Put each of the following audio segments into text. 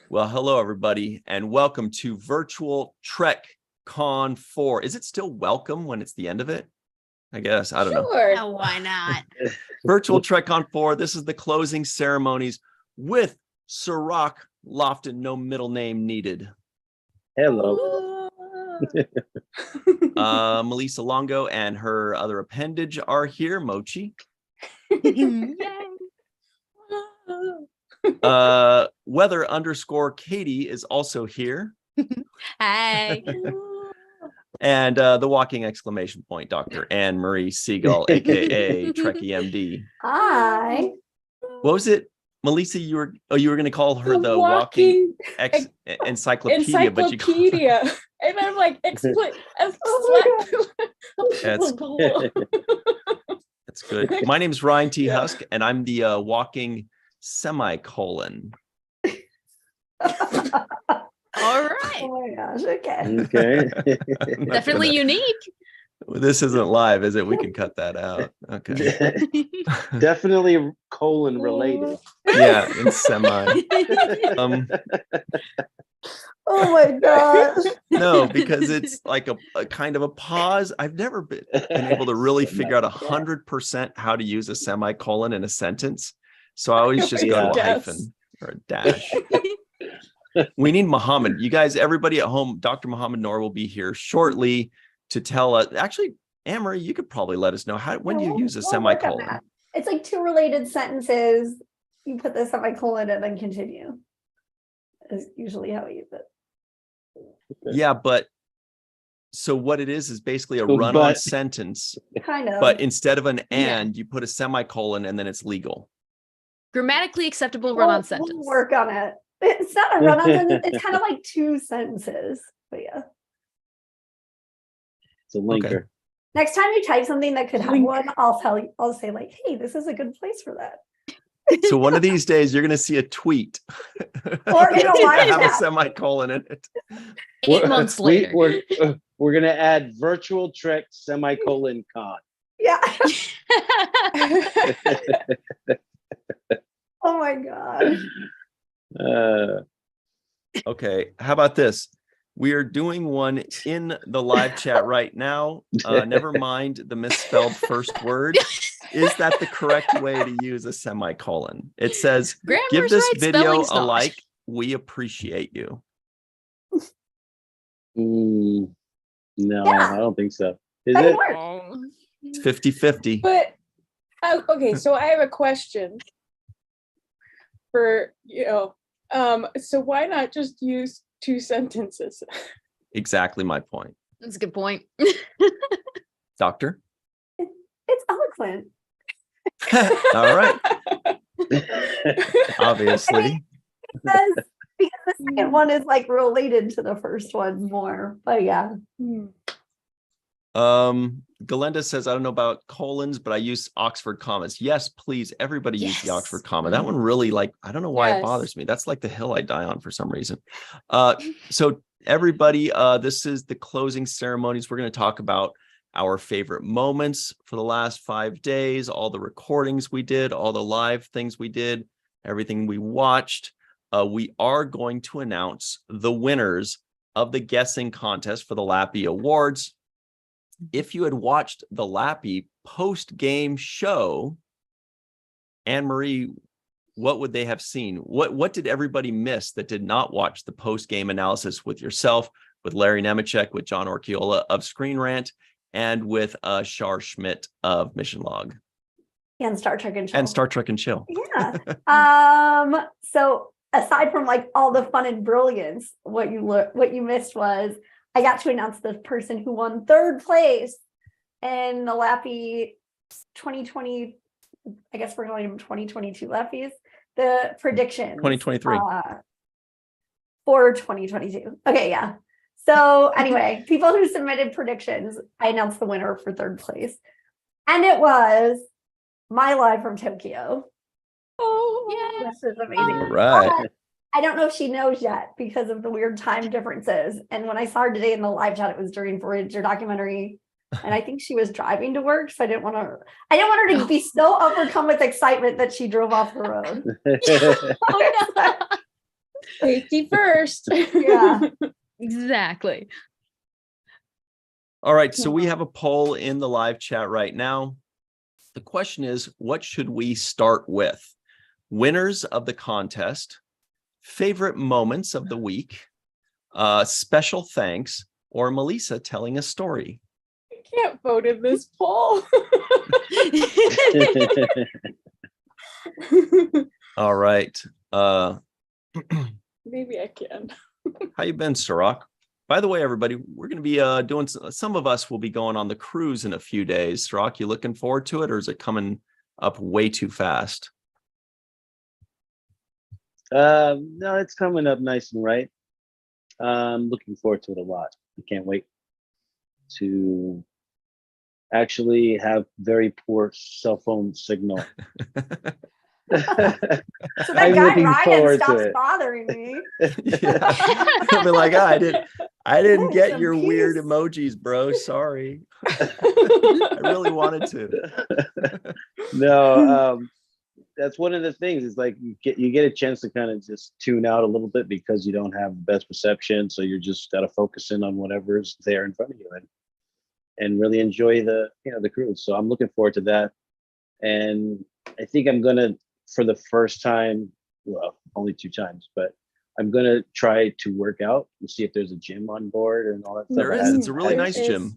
Well, hello, everybody, and welcome to Virtual Trek Con 4. Is it still welcome when it's the end of it? I guess. I don't know. Oh, why not? Virtual Trek Con 4. This is the closing ceremonies with Sirach Lofton, no middle name needed. Hello. Melissa Longo and her other appendage are here, Mochi. Weather underscore Katie is also here. Hi. And the walking exclamation point, Dr. Anne Marie Siegel, aka Trekkie MD. Hi. What was it, Melissa? You were going to call her the walking encyclopedia, but you called her... And I'm like, that's good. My name is Ryan T. Husk, and I'm the walking semicolon. All right. Oh my gosh. Okay. Okay. Definitely unique. This isn't live, is it? We can cut that out. Okay. Definitely colon related. Yeah, in semi. Oh my gosh. No, because it's like a kind of a pause. I've never been able to really figure out 100% how to use a semicolon in a sentence. So I always just go to a hyphen or a dash. We need Muhammad. You guys, everybody at home, Dr. Muhammad Noor will be here shortly to tell us. Actually, Anne-Marie, you could probably let us know when do you use a semicolon? It's like two related sentences. You put the semicolon and then continue. Is usually how we use it. Yeah, but so what it is basically a run-on sentence. Kind of. But instead of an and, you put a semicolon and then it's legal. Grammatically acceptable run-on sentence. We'll work on it. It's not a run-on sentence. It's kind of like two sentences. But yeah. It's a linker. Okay. Next time you type something that could have one, I'll say like, hey, this is a good place for that. So one of these days you're going to see a tweet or in a live have chat. a semicolon in it. 8 months later. We're going to add virtual trek semicolon con. Yeah. Oh my god. Okay, how about this? We are doing one in the live chat right now. Never mind the misspelled first word. Is that the correct way to use a semicolon? It says, Grammar's give this right, video spelling's a not. like. We appreciate you. No, Yeah. I don't think so. Is That it? works. It's 50-50. But okay, so I have a question for so why not just use two sentences? Exactly my point. That's a good point. Doctor? It's eloquent. All right. Obviously. Because the second one is like related to the first one more. But yeah. Galenda says, I don't know about colons, but I use Oxford commas. Yes, please. Everybody use the Oxford comma. That one really, I don't know why it bothers me. That's like the hill I die on for some reason. So everybody, this is the closing ceremonies. We're going to talk about our favorite moments for the last 5 days, all the recordings we did, all the live things we did, everything we watched. We are going to announce the winners of the guessing contest for the Lappy Awards. If you had watched the Lappy post-game show, Anne-Marie, what would they have seen? What did everybody miss that did not watch the post-game analysis with yourself, with Larry Nemechek, with John Orchiola of Screen Rant, and with Shar Schmidt of Mission Log? And Star Trek and Chill. And Star Trek and Chill. Yeah. So aside from like all the fun and brilliance, what you missed was I got to announce the person who won third place in the Lappy 2020. I guess we're calling them 2022 Lappies. The predictions. 2023. For 2022. Okay, yeah. So anyway, people who submitted predictions, I announced the winner for third place. And it was My Live from Tokyo. Oh, yeah. This is amazing. All right. But I don't know if she knows yet because of the weird time differences. And when I saw her today in the live chat, it was during Voyager documentary. And I think she was driving to work. So I didn't want her to be so overcome with excitement that she drove off the road. Oh, no. Safety first. Yeah. Exactly. All right, so we have a poll in the live chat right now. The question is, what should we start with? Winners of the contest, favorite moments of the week, special thanks, or Melissa telling a story? I can't vote in this poll. All right. Maybe I can. How you been, Sirach? By the way, everybody, we're going to be doing, some of us will be going on the cruise in a few days. Sirach, you looking forward to it, or is it coming up way too fast? No, it's coming up nice and right. I'm looking forward to it a lot. I can't wait to actually have very poor cell phone signal. So that I'm guy looking Ryan forward to stops it. bothering me. Yeah. I'll be like, I didn't get Some your weird peace. emojis, bro. Sorry. I really wanted to. No, that's one of the things. Is like you get a chance to kind of just tune out a little bit because you don't have the best perception. So you're just got to focus in on whatever's there in front of you and really enjoy the cruise. So I'm looking forward to that. And I think I'm gonna, for the first time, well, only 2 times, but I'm gonna try to work out and see if there's a gym on board and all that stuff. There is. It's a really nice gym.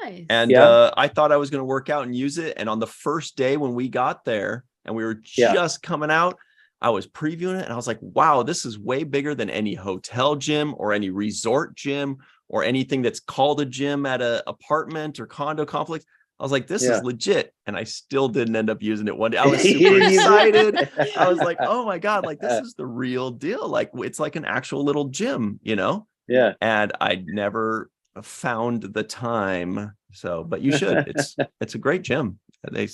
Nice. And Yeah. I thought I was going to work out and use it. And on the first day when we got there and we were just coming out, I was previewing it and I was like, wow, this is way bigger than any hotel gym or any resort gym or anything that's called a gym at an apartment or condo complex. I was like, this is legit. And I still didn't end up using it one day. I was super excited. I was like, oh my God, like this is the real deal. Like it's like an actual little gym, you know? Yeah. And I never found the time. So, but you should. It's a great gym. I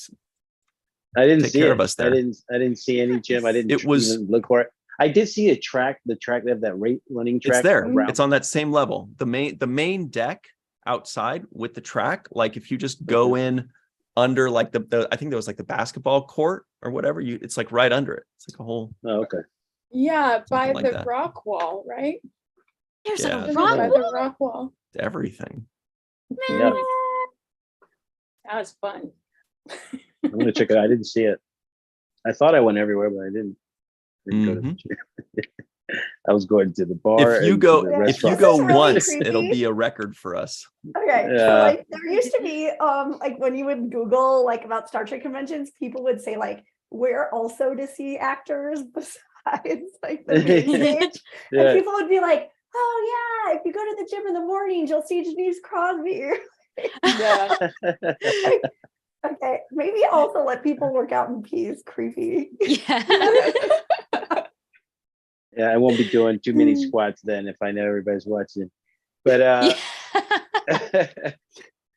didn't take see care it. of us there. I didn't see any gym. I didn't It was even look for it. I did see a track. The track, they have that running track. It's there. Around. It's on that same level. The main deck outside with the track. Like if you just go in under like the I think there was like the basketball court or whatever. It's like right under it. It's like a whole. Oh, okay. Yeah, by like the that. rock wall, right? There's Yeah. a By rock. the rock wall. Everything. Yeah. That was fun. I'm gonna check it out. I didn't see it. I thought I went everywhere, but I didn't. Go to the gym. I was going to the bar. If you go really once, creepy. it'll be a record for us. Okay, Yeah. so like there used to be like when you would Google like about Star Trek conventions, people would say like where also to see actors besides like the main stage, and people would be like, oh yeah, if you go to the gym in the morning, you'll see Denise Crosby. Yeah. Okay, maybe also let people work out in peace. Creepy. Yeah. Yeah, I won't be doing too many squats then if I know everybody's watching. But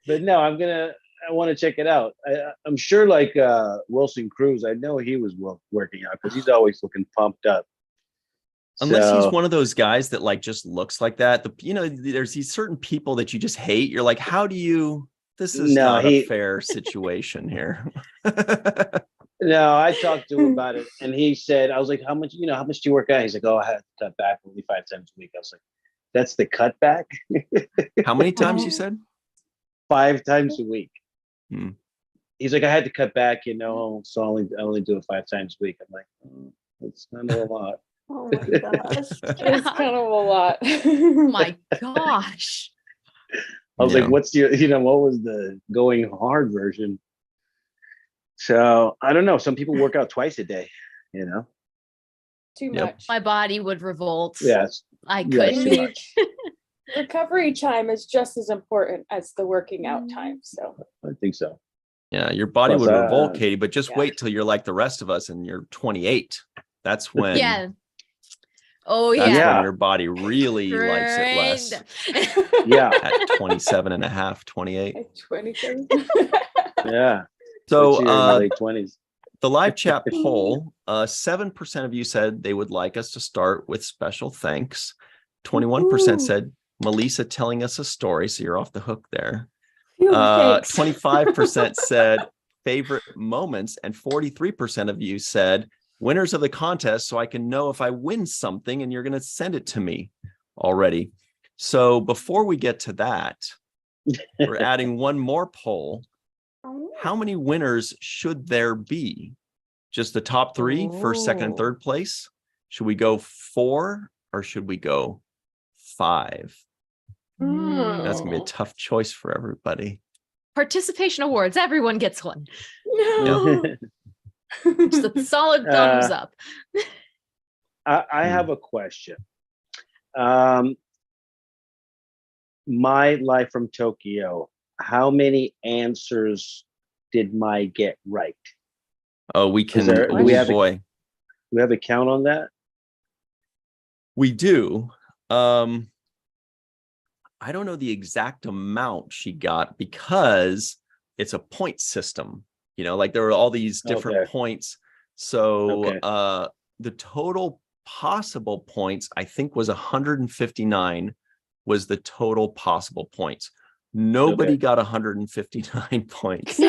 but no, I want to check it out. I'm sure like Wilson Cruz, I know he was working out because he's always looking pumped up. Unless he's one of those guys that like just looks like that. There's these certain people that you just hate. You're like, how do you? This is not a fair situation here. No, I talked to him about it, and he said, I was like, how much do you work out? He's like, oh, I had to cut back only 5 times a week. I was like, that's the cutback? How many times you said? 5 times a week. Hmm. He's like, I had to cut back, so I only do it 5 times a week. I'm like, oh, that's kind of a lot. Oh my gosh. It's kind of a lot. Oh my gosh. I was like, what's your, what was the going hard version? So I don't know. Some people work out twice a day, Too much. My body would revolt. Yes. I Yeah, couldn't. too much. Recovery time is just as important as the working out time. So I think so. Yeah, your body Plus, would revolt, Katie, but just yeah. wait till you're like the rest of us and you're 28. That's when Yeah. Oh that's yeah. when your body really likes it less. Yeah. At 27 and a half, 28. at 27. Yeah. So What's your late 20s? the live chat poll, 7% of you said they would like us to start with special thanks. 21% said Melissa telling us a story, so you're off the hook there. 25% said favorite moments, and 43% of you said winners of the contest so I can know if I win something and you're going to send it to me already. So before we get to that, we're adding one more poll. How many winners should there be? Just the top three, first, second, and third place? Should we go 4 or should we go 5? That's going to be a tough choice for everybody. Participation awards. Everyone gets one. No. Just a solid thumbs up. I have a question. My Life from Tokyo, how many answers did my get right? Oh, we can. Do we have boy, we have a count on that? we do. I don't know the exact amount she got because it's a point system. You know, like there were all these different points. So the total possible points, I think, was 159 was the total possible points. Nobody got 159 points.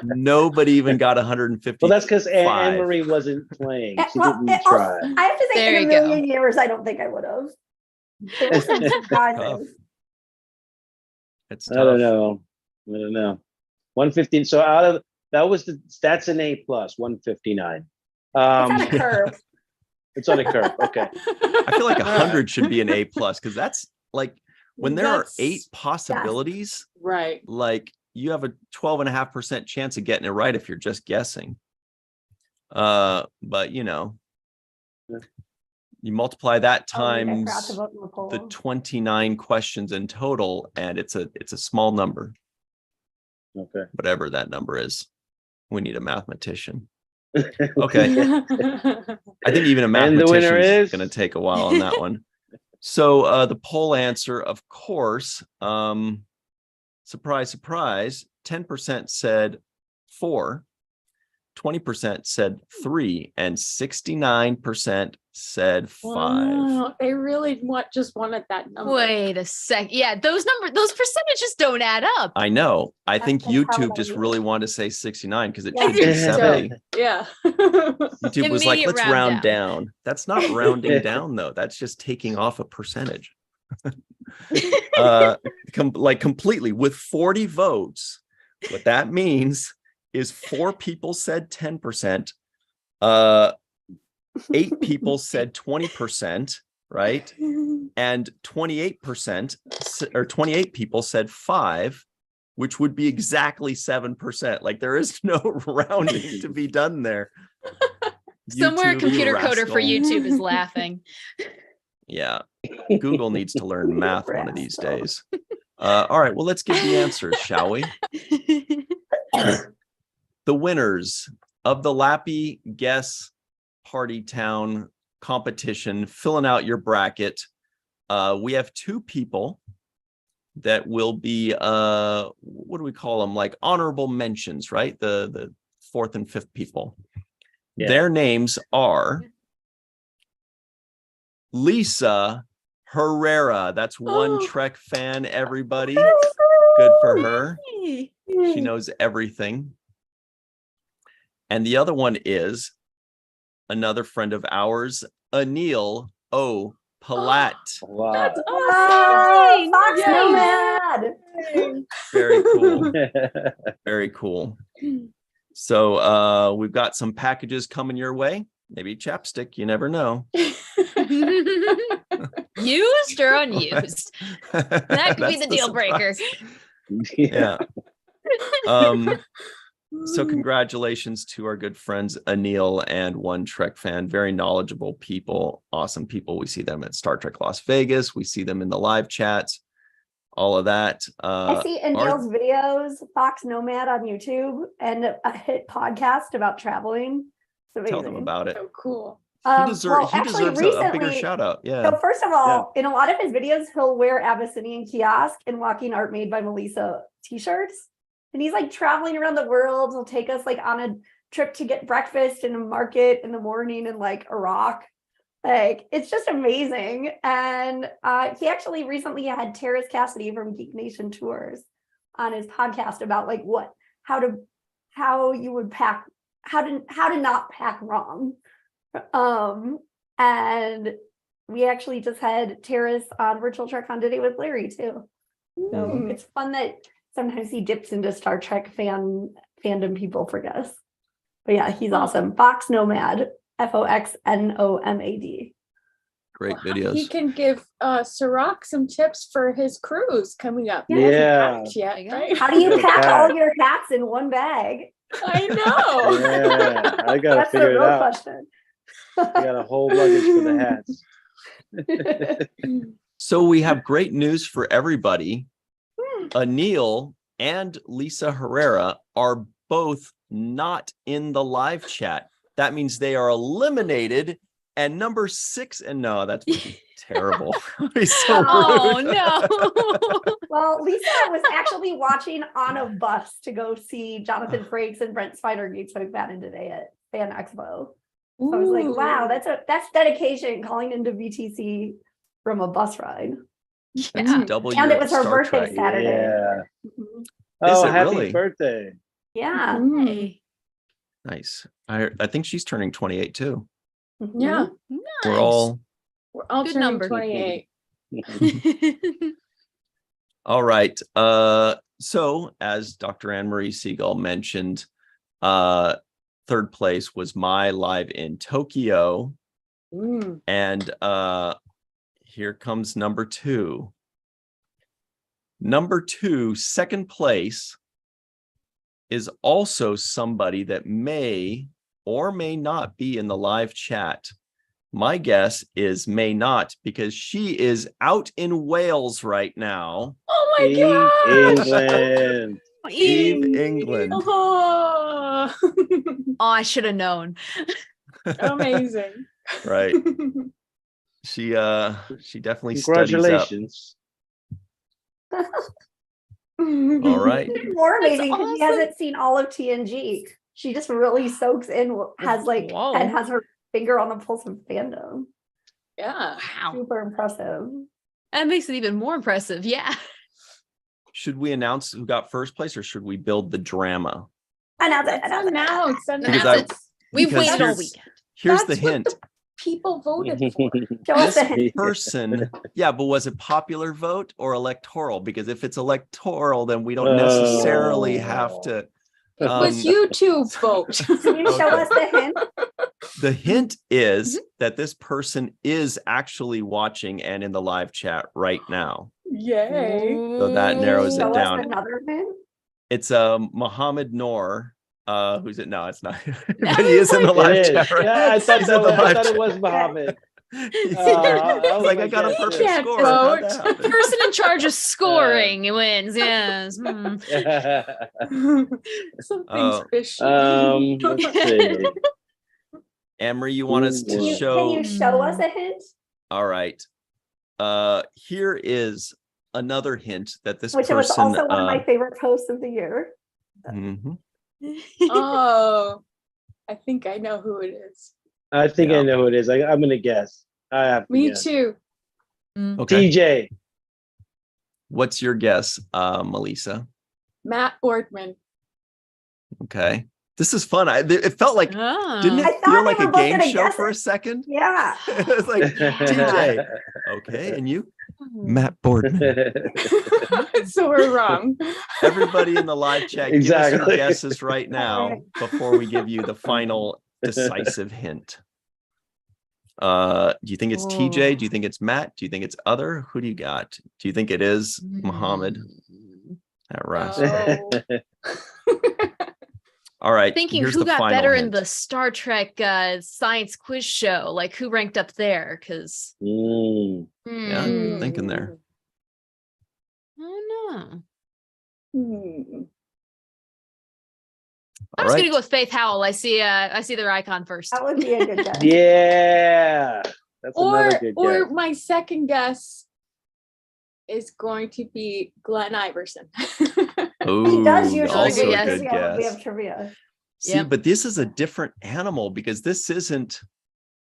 Nobody even got 150. Well, that's because Anne-Marie wasn't playing. She didn't try. I have to say, There in you a go. million years, I don't think I would have. There were some surprises. It's I tough. don't know. 115. So that's an A plus, 159. It's on a curve. It's on a curve. Okay. I feel like 100 should be an A plus because that's like when there are 8 possibilities, Right. like you have a 12.5% chance of getting it right if you're just guessing. But you know, you multiply that times the 29 questions in total, and it's a small number. Okay. Whatever that number is. We need a mathematician. Okay. I think even a mathematician is going to take a while on that one. So the poll answer, of course, surprise, surprise, 10% said 4, 20% said 3, and 69% said 5. Wow, they really just wanted that number. Wait a sec. Yeah, those percentages don't add up. I know. I think That's YouTube probably just really wanted to say 69 because it Yeah, should be so, 70. Yeah. YouTube was like, Immediate let's round round down. That's not rounding down, though. That's just taking off a percentage. Completely with 40 votes. What that means is 4 people said 10%. 8 people said 20%, right? And 28% or 28 people said 5, which would be exactly 7%. Like there is no rounding to be done there. Somewhere a YouTube, computer you coder for rascal. YouTube is laughing. Yeah. Google needs to learn math one of these days. All right. Well, let's give the answers, shall we? The winners of the Lappy Guess Party Town competition, filling out your bracket. We have 2 people that will be what do we call them? Like honorable mentions, right? The 4th and 5th people. Yeah. Their names are Lisa Herrera. That's one Trek fan, everybody. Good for her. She knows everything. And the other one is another friend of ours, Anil O. Palat. Wow. That's Oh, Fox Yay. Nomad. Very cool. Very cool. So we've got some packages coming your way. Maybe chapstick, you never know. Used or unused? That could be the deal breaker. Yeah. So congratulations to our good friends Anil and One Trek Fan. Very knowledgeable people, awesome people. We see them at Star Trek Las Vegas. We see them in the live chats, all of that. I see Anil's videos, Fox Nomad on YouTube, and a hit podcast about traveling. Tell them about it. So cool. He deserves a bigger shout out. Yeah. So first of all, in a lot of his videos, he'll wear Abyssinian Kiosk and Walking Art Made by Melissa t-shirts. And he's like traveling around the world. He'll take us like on a trip to get breakfast in a market in the morning in like Iraq. Like, it's just amazing. And he actually recently had Terrace Cassidy from Geek Nation Tours on his podcast about like how you would pack how to not pack wrong. And we actually just had Terrace on Virtual Trek on Today with Larry too. So it's fun that sometimes he dips into Star Trek fandom people forget us. But yeah, he's awesome. Fox Nomad, FOXNOMAD. Great videos. He can give Sirach some tips for his cruise coming up. Yeah. Right? How do you pack all your hats in one bag? I know. Yeah, I gotta That's the figure it real out. question. I got a whole luggage for the hats. So we have great news for everybody. Anil and Lisa Herrera are both not in the live chat. That means they are eliminated. And number 6, and no, that's terrible. He's so Oh rude. no. Well, Lisa was actually watching on a bus to go see Jonathan Frakes and Brent Spider-Gates McFadden today at Fan Expo. So I was like, wow, that's dedication, calling into VTC from a bus ride. Yeah. Double And your it was her Star birthday Trek. Saturday. Yeah. Is Oh, it happy really? birthday. Yeah. Hey. Nice. I think she's turning 28 too. Yeah. We're all We're all Good turning number. 28. all right. So as Dr. Anne-Marie Siegel mentioned, third place was my live in Tokyo. And here comes number 2. Number 2, second place, is also somebody that may or may not be in the live chat. My guess is may not, because she is out in Wales right now. Oh my England. Eve, England. Oh, Oh, I should have known. amazing. Right. She definitely studies up. Congratulations. All right. It's more amazing because she awesome. hasn't seen all of TNG. She just really soaks in, has like, Whoa. and has her finger on the pulse of fandom. Yeah. Wow. Super impressive. That makes it even more impressive. Yeah. Should we announce who got first place, or should we build the drama? Announce it. It's announced. Because We've because waited all here's- weekend. Here's That's the what hint. People voted for. Show us This the hint. person, yeah, but was it popular vote or electoral? Because if it's electoral, then we don't necessarily have to. It was YouTube vote. Can you show Okay. us the hint? The hint is that this person is actually watching and in the live chat right now. Yay. So that narrows Show it us down. another hint. It's Mohammed Noor. Who's it? No, it's not. But he is in the live It is. chat. Right? Yeah, I thought, He's in the I live thought it chat. was Muhammad. He's I was like, I like, got a yeah, perfect sure. Can't score. How'd vote. that happen? Person in charge of scoring wins. Yes. Something's fishy. Let's see. Emery, you want us Can to you, show? can you show us a hint? All right. Here is another hint that this Which was person. also one of my favorite posts of the year. Mhm. Oh, I think I know who it is. I think Yeah. I know who it is. I'm gonna guess. I have to Me guess. too. Okay. TJ. What's your guess, Melissa? Matt Boardman. Okay. This is fun. It felt like, Oh. didn't I it thought feel they like were a both game gonna show guess for it. a second? Yeah. It was like, TJ. Okay. And you? Matt Boardman. So we're wrong. Everybody in the live chat, give us Exactly. your guesses right now before we give you the final decisive hint. Do you think it's TJ? Do you think it's Matt? Do you think it's other? Who do you got? Do you think it is Muhammad? All right. Oh. All right. Thinking here's who the got final better in hint. the Star Trek science quiz show, like who ranked up there? Because Yeah, good thinking there. I don't know. All I'm just right. gonna go with Faith Howell. I see their icon first. That would be a good guess. Yeah. That's another good Or guess. my second guess is going to be Glenn Iverson. He does Ooh, usually also yes. a good we guess. have trivia. See, Yep. but this is a different animal because this isn't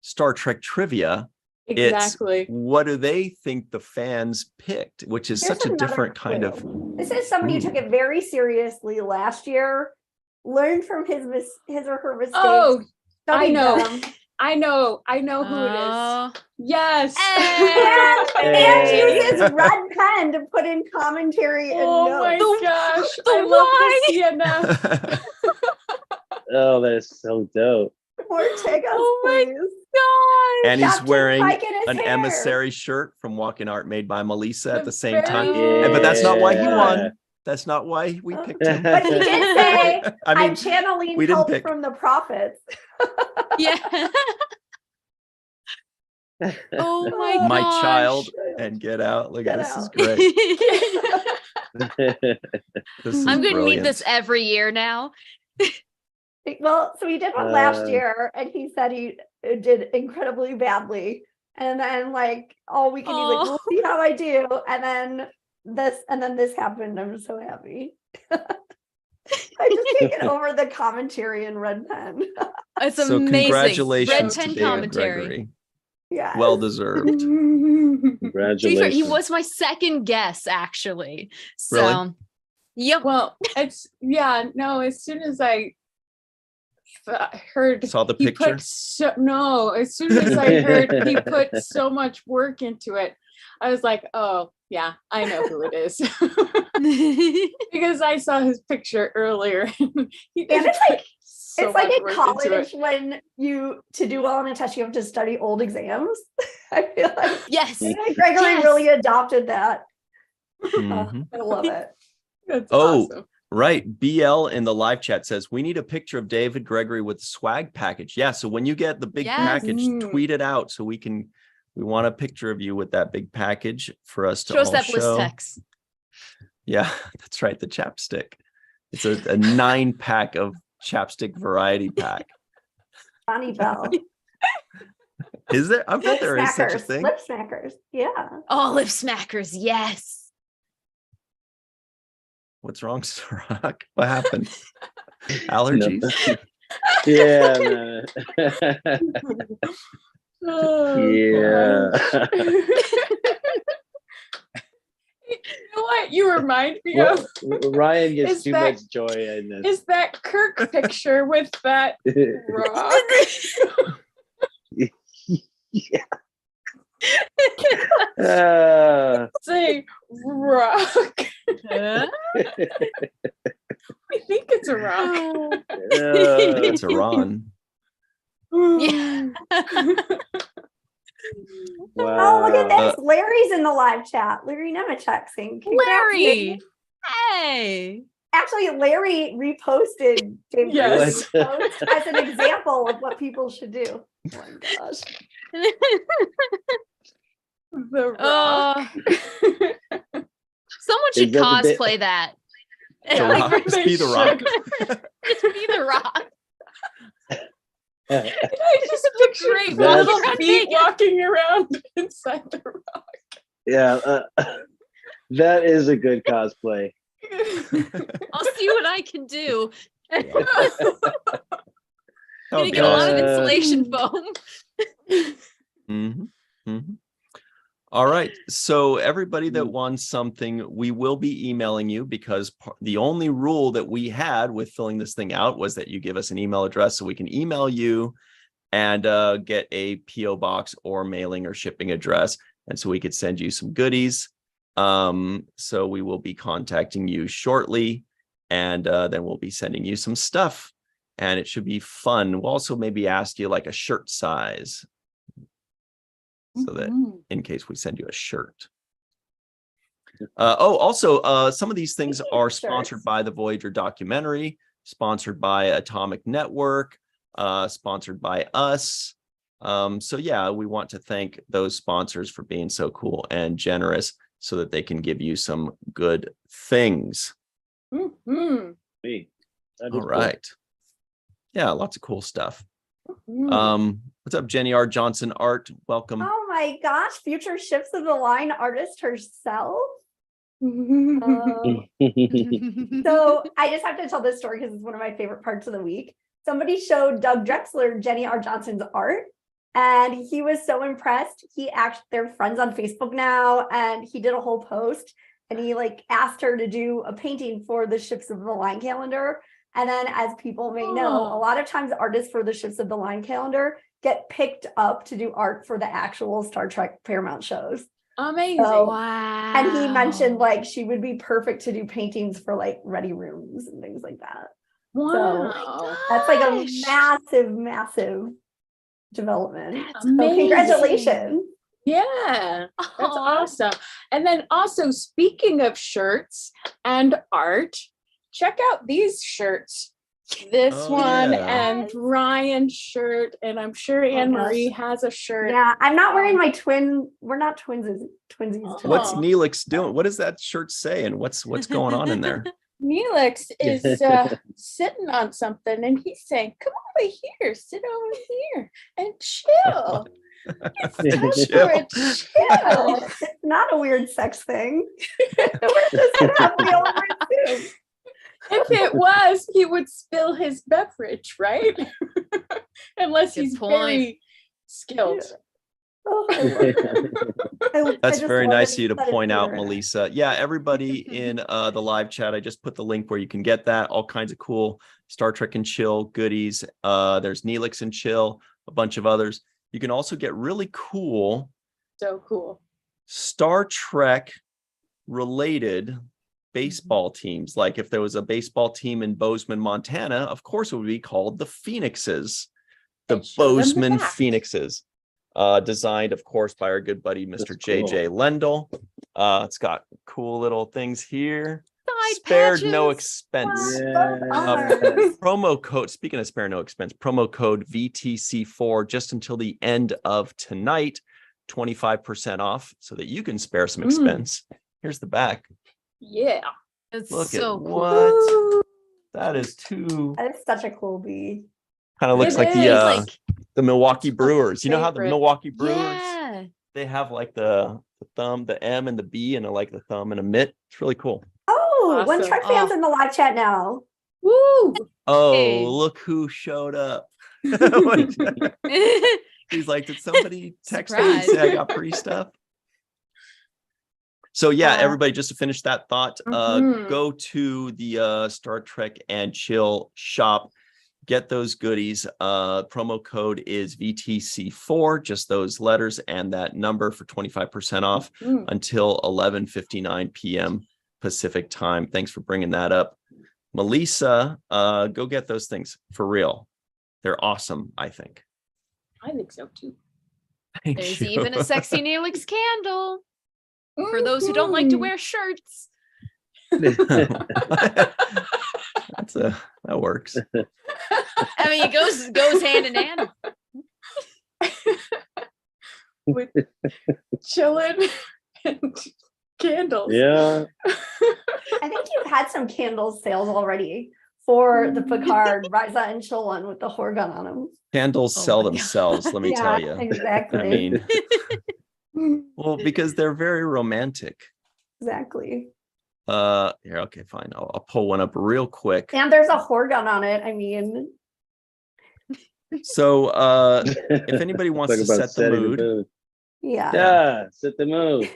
Star Trek trivia. Exactly. It's what do they think the fans picked, which is Here's such a another different kind of. clue. This is somebody who took it very seriously last year learn from his or her mistakes. Oh, study I know. them, I know who it is. Yes. and use his red pen to put in commentary and Oh notes. my gosh. the I love this, Sienna. Oh, that's so dope. More take us, Oh my please. God. And he's Captain wearing Pike in his an hair. emissary shirt from Walking Art made by Melissa at The the same time. very- But that's not why he Yeah. won. That's not why we picked him. But he did say, I mean, I'm channeling we didn't help pick. from the prophets. Yeah. Oh my Oh, My gosh. child and Get Out. Look, Get this is Out. great. This is I'm gonna brilliant. need this every year now. Well, so he did one last year, and he said he did incredibly badly. And then, like, all weekend, he's like, Oh. we'll see how I do. And then this happened. I'm so happy. I just can't get over the commentary in red pen. It's So amazing. congratulations Red to pen David commentary. Gregory. Yeah. Well deserved. To be fair, Congratulations. he was my second guess, actually. So, Really? yep. Well, as soon as I heard Saw the he picture? put as soon as I heard he put so much work into it, I was like, oh yeah, I know who it is. Because I saw his picture earlier. And it's like it's like in in college when to do well on a test, you have to study old exams. I feel like Yes. Gregory really adopted that. Mhm. I love it. That's Oh, awesome. right. BL in the live chat says we need a picture of David Gregory with the swag package. Yeah. So when you get the big Yes. package, tweet it out so we want a picture of you with that big package for us to Show us all that show. Blistex. Yeah, that's right. The chapstick. It's a 9-pack of chapstick variety pack. Bonnie Bell. Is there? I bet Lip there is such a smackers. thing. Lip smackers. Yeah. Oh, lip smackers. Yes. What's wrong, Sirach? What happened? Allergies? Yeah, man. Oh, Yeah. gosh. You know what you remind me Well, of Ryan gets Is too that- much joy in this. is that Kirk picture with that rock. Yeah. Say rock. Huh? I think it's a rock. It's Iran. Yeah. Wow. Oh, look at this. Larry's in the live chat. Larry Nemechek saying, "Congrats, Larry. Nick." Hey. Actually, Larry reposted James Yes. Gregory's post as an example of what people should do. Oh my gosh. The rock. Someone Is should that the bit- cosplay that. The Yeah, Rock. like Just they be the Rock. Just be the Rock. I just picture Great That's- little walking feet around walking around inside the rock. Yeah, that is a good cosplay. I'll see what I can do. That would Gonna be get a lot of awesome. insulation foam. Mhm, mhm. All right. So everybody that won something, we will be emailing you because the only rule that we had with filling this thing out was that you give us an email address so we can email you and get a PO box or mailing or shipping address. And so we could send you some goodies. So we will be contacting you shortly and then we'll be sending you some stuff and it should be fun. We'll also maybe ask you like a shirt size. So that in case we send you a shirt. Also, some of these things are sponsored by the Voyager documentary, sponsored by Atomic Network, sponsored by us. So yeah, we want to thank those sponsors for being so cool and generous so that they can give you some good things. Mhm. Hey, that is All cool. right. Yeah, lots of cool stuff. Mhm. What's up, Jenny R. Johnson Art? Welcome. Oh my gosh, future Ships of the Line artist herself. So I just have to tell this story because it's one of my favorite parts of the week. Somebody showed Doug Drexler Jenny R. Johnson's art, and he was so impressed. They're friends on Facebook now, and he did a whole post, and he like asked her to do a painting for the Ships of the Line calendar. And then, as people may know, a lot of times artists for the Ships of the Line calendar get picked up to do art for the actual Star Trek Paramount shows. Amazing. So, Wow. and he mentioned like she would be perfect to do paintings for like ready rooms and things like that. Wow. That's like a Gosh. massive development. That's So amazing. congratulations. Yeah, that's Aw. awesome. And then also, speaking of shirts and art, check out these shirts. This Oh, one yeah. and Ryan's shirt, and I'm sure Anne Marie has a shirt. Yeah, I'm not wearing my we're not twinsies tonight. What's Oh. Neelix doing? What does that shirt say? And what's going on in there? Neelix is sitting on something, and he's saying, "Come over here, sit over here, and chill." It's Chill. time for a chill. It's not a weird sex thing. We're just gonna have to go over it too. If it was, he would spill his beverage, right? Unless Good he's point. very skilled. Oh, I love it. That's just very love nice it of you to that it's point out, here. Melissa. Yeah, everybody in the live chat, I just put the link where you can get that. All kinds of cool Star Trek and Chill goodies. There's Neelix and Chill, a bunch of others. You can also get really cool So cool. Star Trek related baseball teams. Like if there was a baseball team in Bozeman, Montana, of course it would be called the Phoenixes, the And show them the Bozeman back. Phoenixes. Designed, of course, by our good buddy, Mr. That's JJ cool. Lendl. It's got cool little things here. Side Spared no patches. expense. Yeah. Promo code, speaking of spare no expense, promo code VTC4 just until the end of tonight, 25% off so that you can spare some expense. Here's the back. Yeah. It's Look so at cool. what that is too That is such a cool bee. kind of looks It like is. the Milwaukee It's my Brewers. You know how the favorite. Milwaukee Brewers Yeah. they have like the thumb, the M and the B, and like the thumb and a mitt. It's really cool. Oh, one Awesome. Trek fans in the live chat now. Woo! Oh, Hey. look who showed up. He's like, did somebody text me and Surprise. say I got free stuff? So yeah, Uh, everybody, just to finish that thought, Mhm. go to the Star Trek and Chill shop, get those goodies. Promo code is VTC4, just those letters and that number for 25% off Mm. until 11:59 p.m. Pacific time. Thanks for bringing that up. Melissa, go get those things for real. They're awesome, I think. I think so too. Thank There's you. even a sexy Neelix candle for those who don't like to wear shirts. That works. I mean, it goes hand in hand. With chilling and candles. Yeah. I think you've had some candle sales already for the Picard Riza and Chill one with the Horgun on them. Candles Oh sell my themselves, let me tell you. Exactly. I mean, well, because they're very romantic. Exactly. Here, okay, fine. I'll pull one up real quick. And there's a Horgun on it. I mean, So if anybody wants Talk to about set the setting mood, yeah. Yeah, set the mood.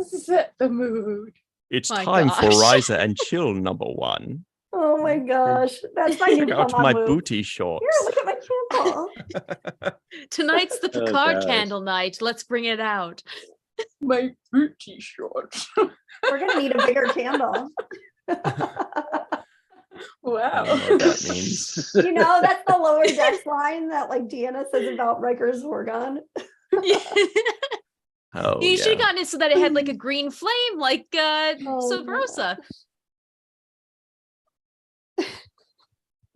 Set the mood. it's My time for gosh. Riza and Chill #1. Oh my gosh. That's my new Check out come my on move. booty shorts. Here, look at my candle. Tonight's the Oh, Picard gosh. candle night. Let's bring it out. My booty shorts. We're gonna need a bigger candle. I Wow. don't know what that means. You know, that's the lower decks line that like Deanna says about Riker's Horgun. Oh, You should yeah. have gotten it so that it had like a green flame, like Oh, Subrosa.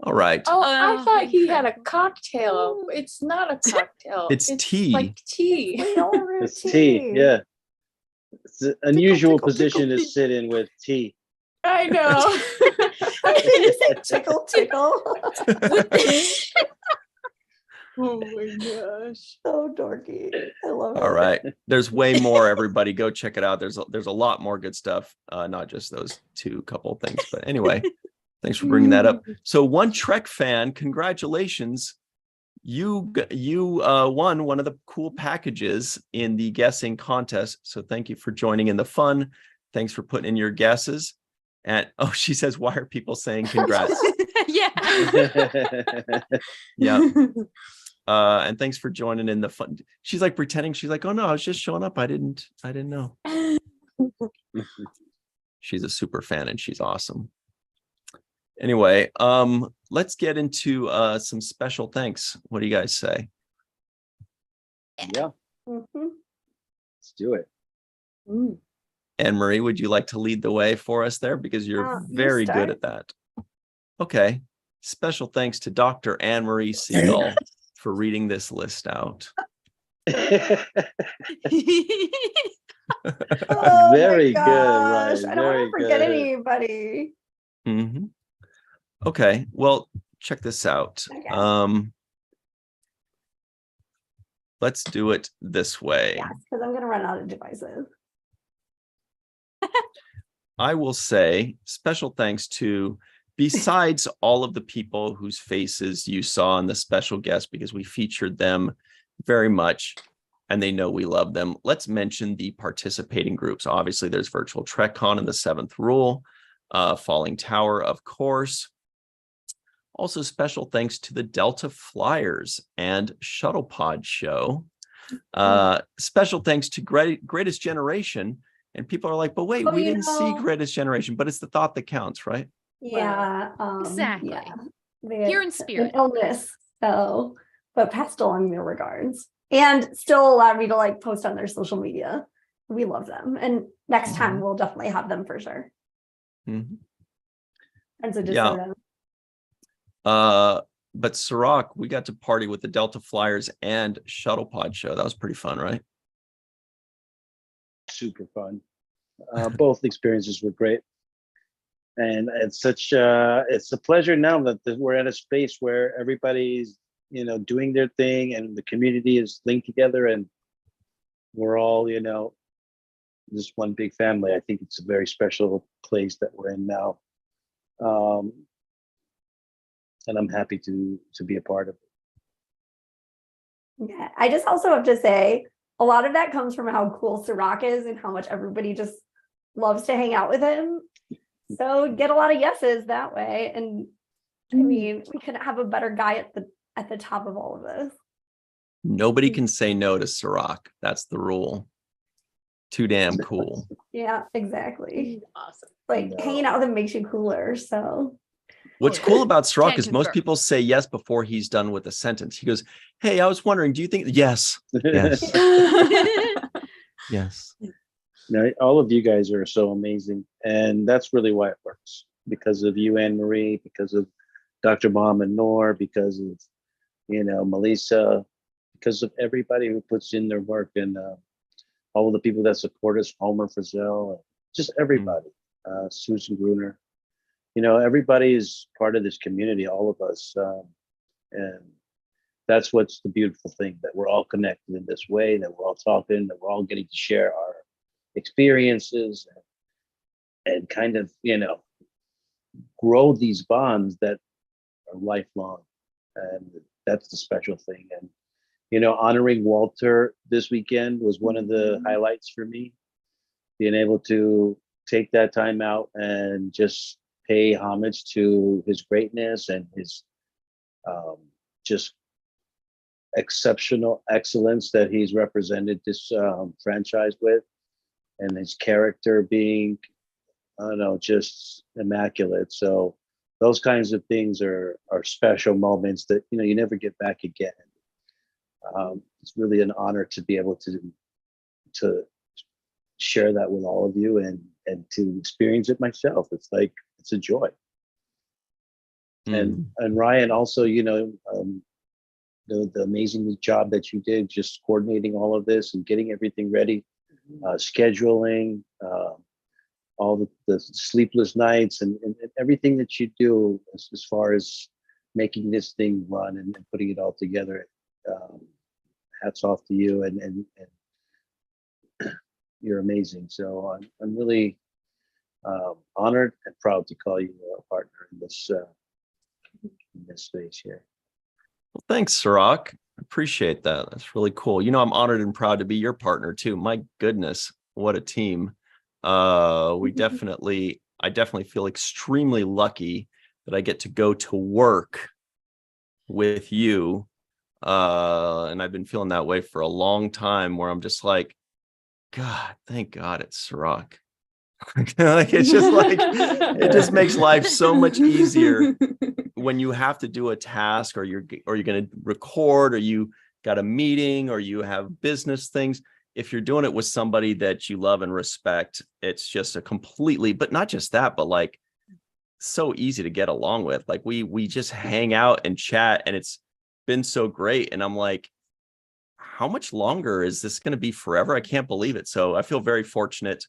All right. Oh, I Oh, thought he had a incredible. cocktail. It's not a cocktail. It's tea. Like tea. It's tea. Yeah. It's an unusual position to sit in with tea. I know. I think you say tickle tickle. Oh my gosh. So dorky. I love it. All right. There's way more, everybody. Go check it out. There's a lot more good stuff. Not just those two couple things. But anyway, thanks for bringing that up. So one Trek fan, congratulations. You won one of the cool packages in the guessing contest. So thank you for joining in the fun. Thanks for putting in your guesses. And oh, she says, why are people saying congrats? Yeah. Yeah. And thanks for joining in the fun. She's like pretending. She's like, oh no, I was just showing up. I didn't know. She's a super fan and she's awesome. Anyway, let's get into some special thanks. What do you guys say? Yeah. Let's do it. Anne-Marie, would you like to lead the way for us there? Because you're very good at that. Okay. Special thanks to Dr. Anne-Marie Siegel for reading this list out. Oh Very my good, gosh. Ryan. I don't want Very to forget good. anybody. Okay, well, check this out. Okay. Let's do it this way. Yes, because I'm going to run out of devices. I will say special thanks to, besides all of the people whose faces you saw in the special guest, because we featured them very much and they know we love them. Let's mention the participating groups. Obviously, there's Virtual TrekCon and the Seventh Rule, Falling Tower, of course. Also, special thanks to the Delta Flyers and Shuttle Pod Show. Special thanks to Greatest Generation. And people are like, but wait, we didn't see Greatest Generation, but it's the thought that counts, right? Yeah. Exactly. Yeah. Here in spirit. An illness. So, but passed along their regards. And still allow me to like post on their social media. We love them. And next time we'll definitely have them for sure. And so just but Sirach, we got to party with the Delta Flyers and Shuttle Pod Show. That was pretty fun, right? Super fun. Both experiences were great. And it's it's a pleasure now that we're at a space where everybody's, doing their thing and the community is linked together and we're all, just one big family. I think it's a very special place that we're in now. And I'm happy to be a part of it. Yeah, I just also have to say, a lot of that comes from how cool Sirach is and how much everybody just loves to hang out with him. So get a lot of yeses that way. And I mean, we couldn't have a better guy at the top of all of this. Nobody can say no to Sirach. That's the rule. Too damn cool. Yeah, exactly. Awesome. Like hanging out with him makes you cooler. So what's cool about Sirach is most confirm. people say yes before he's done with a sentence. He goes, hey, I was wondering, do you think yes? Yes. Yes. Now, all of you guys are so amazing. And that's really why it works. Because of you, Anne-Marie, because of Dr. Mom and Noor, because of, Melissa, because of everybody who puts in their work and all of the people that support us, Homer Frizzell, just everybody, Susan Gruner. Everybody is part of this community, all of us. And that's what's the beautiful thing, that we're all connected in this way, that we're all talking, that we're all getting to share our experiences and kind of, grow these bonds that are lifelong. And that's the special thing. And, honoring Walter this weekend was one of the highlights for me, being able to take that time out and just pay homage to his greatness and his just exceptional excellence that he's represented this franchise with, and his character being, I don't know, just immaculate. So those kinds of things are special moments that, you never get back again. It's really an honor to be able to share that with all of you and to experience it myself. It's a joy. And Ryan, also, the amazing job that you did just coordinating all of this and getting everything ready, scheduling, all the sleepless nights and everythand that you do as far as making this thing run and putting it all together. Hats off to you, and you're amazing. So I'm really honored and proud to call you a partner in this space here. Well, thanks, Sirach. Appreciate that. That's really cool. I'm honored and proud to be your partner too. My goodness, what a team. I definitely feel extremely lucky that I get to go to work with you. And I've been feeling that way for a long time, where I'm just like, God, thank God it's Ciroc. Like, it's just like, it just makes life so much easier when you have to do a task, or you're going to record, or you got a meeting, or you have business things. If you're doing it with somebody that you love and respect, it's just a completely, but not just that, but like so easy to get along with. Like we just hang out and chat, and it's been so great. And I'm like, how much longer is this going to be? Forever? I can't believe it. So I feel very fortunate,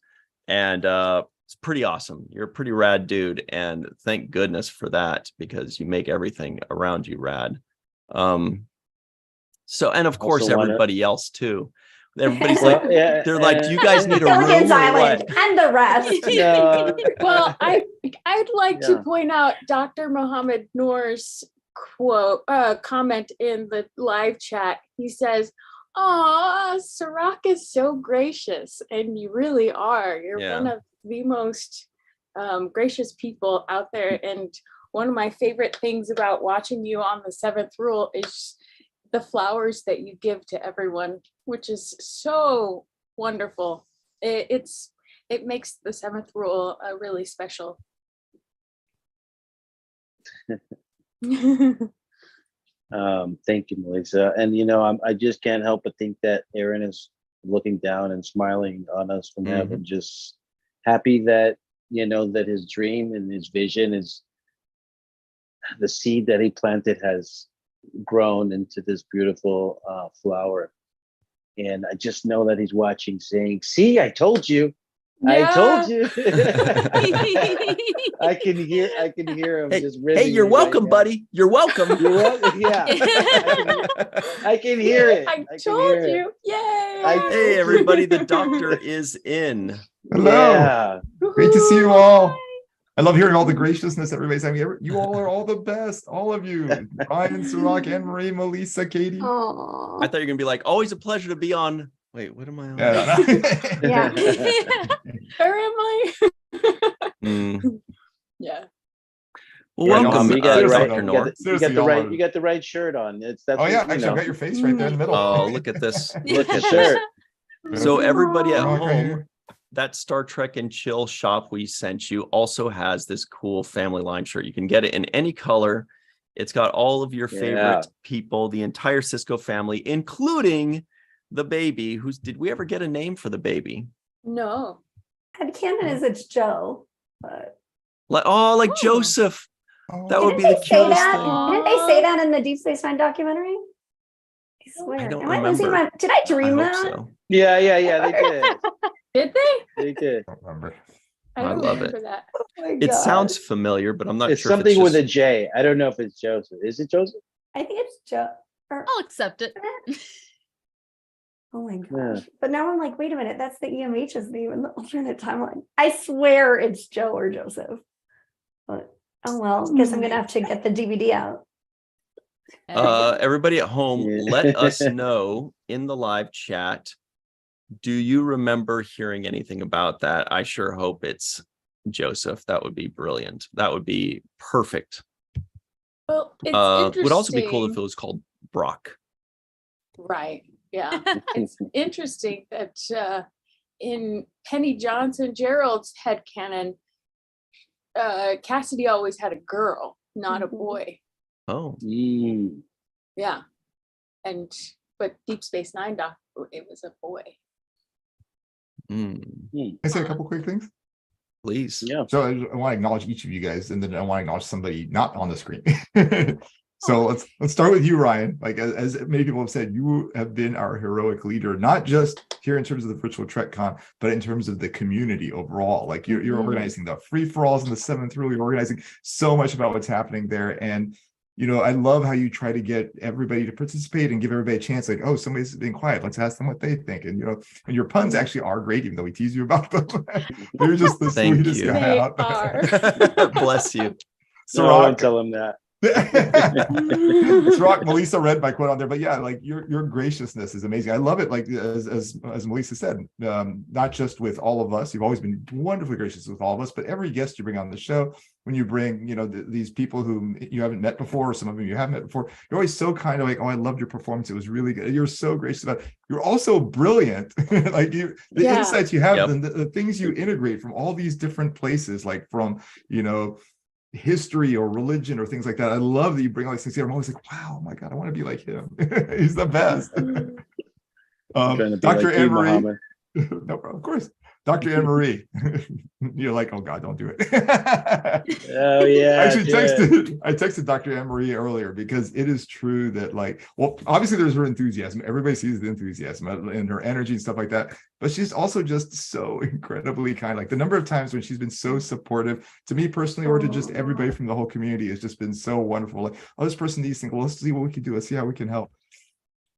and it's pretty awesome. You're a pretty rad dude, and thank goodness for that, because you make everything around you rad. So, and of course, everybody else too. Everybody's like, they're like, do you guys need a room or what? And the rest. No. Well, I'd like to point out Dr. Mohammed Noor's comment in the live chat. He says, "Aw, Ciroc is so gracious," and you really are. You're one of the most gracious people out there. And one of my favorite things about watching you on the 7th Rule is the flowers that you give to everyone, which is so wonderful. It makes the 7th Rule really special. Thank you, Melissa. And I just can't help but think that Aaron is looking down and smiling on us from heaven, just happy that that his dream and his vision is the seed that he planted has grown into this beautiful flower. And I just know that he's watching, saying, "See, I told you. I told you." I can hear him just ribbing. Hey, you're welcome, buddy. You're welcome. You're welcome. Yeah. I can hear it. I told you. Yay. Hey, everybody, the doctor is in. Hello. Yeah. Great to see you all. I love hearing all the graciousness everybody's having. You all are all the best. All of you. Ryan, Ciroc, Anne Marie, Melissa, Katie. Aww. I thought you were going to be like, always a pleasure to be on. Wait, what am I on? Yeah. Where am I? Yeah. Well, welcome, you got Dr. Noor. You got the right shirt on. That's Actually, I've got your face right there in the middle. Oh, look at this. Look at the shirt. So everybody at Ciroc right home, here. that Star Trek and Chill shop we sent you also has this cool family line shirt. You can get it in any color. It's got all of your favorite people, the entire Cisco family, including the baby. Did we ever get a name for the baby? No. Headcanon is it's Joe, but like Joseph. Oh. That would Didn't be they the say cutest that? thing. Didn't they say that in the Deep Space Nine documentary? I swear. I don't Am I losing remember. did I I dream hope that? so. Yeah, they did. Did they? They did. I don't remember. I I don't love remember it. that. Oh my It God. sounds familiar, but I'm not It's sure. something if it's with a just... J. I don't know if it's Joseph. Is it Joseph? I think it's Joe. I'll accept it. Oh my gosh. Yeah. But now I'm like, wait a minute, that's the EMH's name in the alternate timeline. I swear it's Joe or Joseph. But oh well, guess I'm gonna have to get the DVD out. Everybody at home, Yeah. let us know in the live chat. Do you remember hearing anything about that? I sure hope it's Joseph. That would be brilliant. That would be perfect. Well, it's interesting. Would also be cool if it was called Brock. Right. Yeah. It's interesting that in Penny Johnson Gerald's headcanon, Cassidy always had a girl, not a boy. Oh, Yeah. But Deep Space Nine it was a boy. Can I say a couple quick things? Please. Yeah. So I want to acknowledge each of you guys, and then I want to acknowledge somebody not on the screen. So let's start with you, Ryan. Like as many people have said, you have been our heroic leader, not just here in terms of the virtual TrekCon, but in terms of the community overall. Like you're organizing the free-for-alls in the 7th Rule. You're organizing so much about what's happening there. And I love how you try to get everybody to participate and give everybody a chance. Like, oh, somebody's being quiet. Let's ask them what they think. And and your puns actually are great, even though we tease you about them. You're just the Thank sweetest you. guy They out there. are. Bless you. So I won't tell him that. It's rock. Melissa read my quote on there, but yeah, like your graciousness is amazing. I love it. Like as Melissa said, not just with all of us. You've always been wonderfully gracious with all of us, but every guest you bring on the show, when you bring, these people whom you haven't met before, or some of them you have met before, you're always so kind of like, oh, I loved your performance. It was really good. You're so gracious about it. You're also brilliant. Like the insights you have, and the things you integrate from all these different places, like from, history or religion or things like that. I love that you bring all these things together. I'm always like, wow, oh my God, I want to be like him. He's the best. Dr. Like Anne-Marie. No problem, of course. Dr. Anne-Marie. You're like, oh God, don't do it. Oh yeah. Actually, I texted Dr. Anne-Marie earlier because it is true that, like, well, obviously there's her enthusiasm. Everybody sees the enthusiasm and her energy and stuff like that. But she's also just so incredibly kind. Like the number of times when she's been so supportive to me personally, or to just everybody from the whole community, has just been so wonderful. Like, oh, this person needs things. Well, let's see what we can do. Let's see how we can help.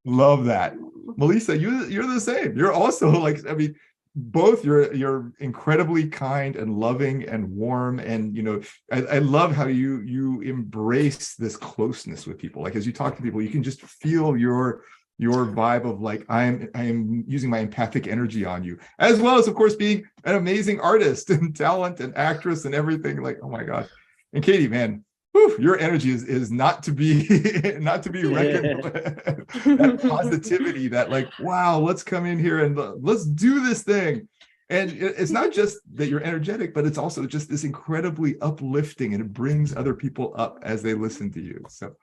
Love that. Melissa, you're the same. You're also like, I mean, both you're incredibly kind and loving and warm, and I love how you embrace this closeness with people. Like as you talk to people, you can just feel your vibe of like, I am using my empathic energy on you, as well as of course being an amazing artist and talent and actress and everything. Like, oh my God. And Katie, man, your energy is not to be reckoned with. That positivity, that like, wow, let's come in here and let's do this thing. And it's not just that you're energetic, but it's also just this incredibly uplifting, and it brings other people up as they listen to you. So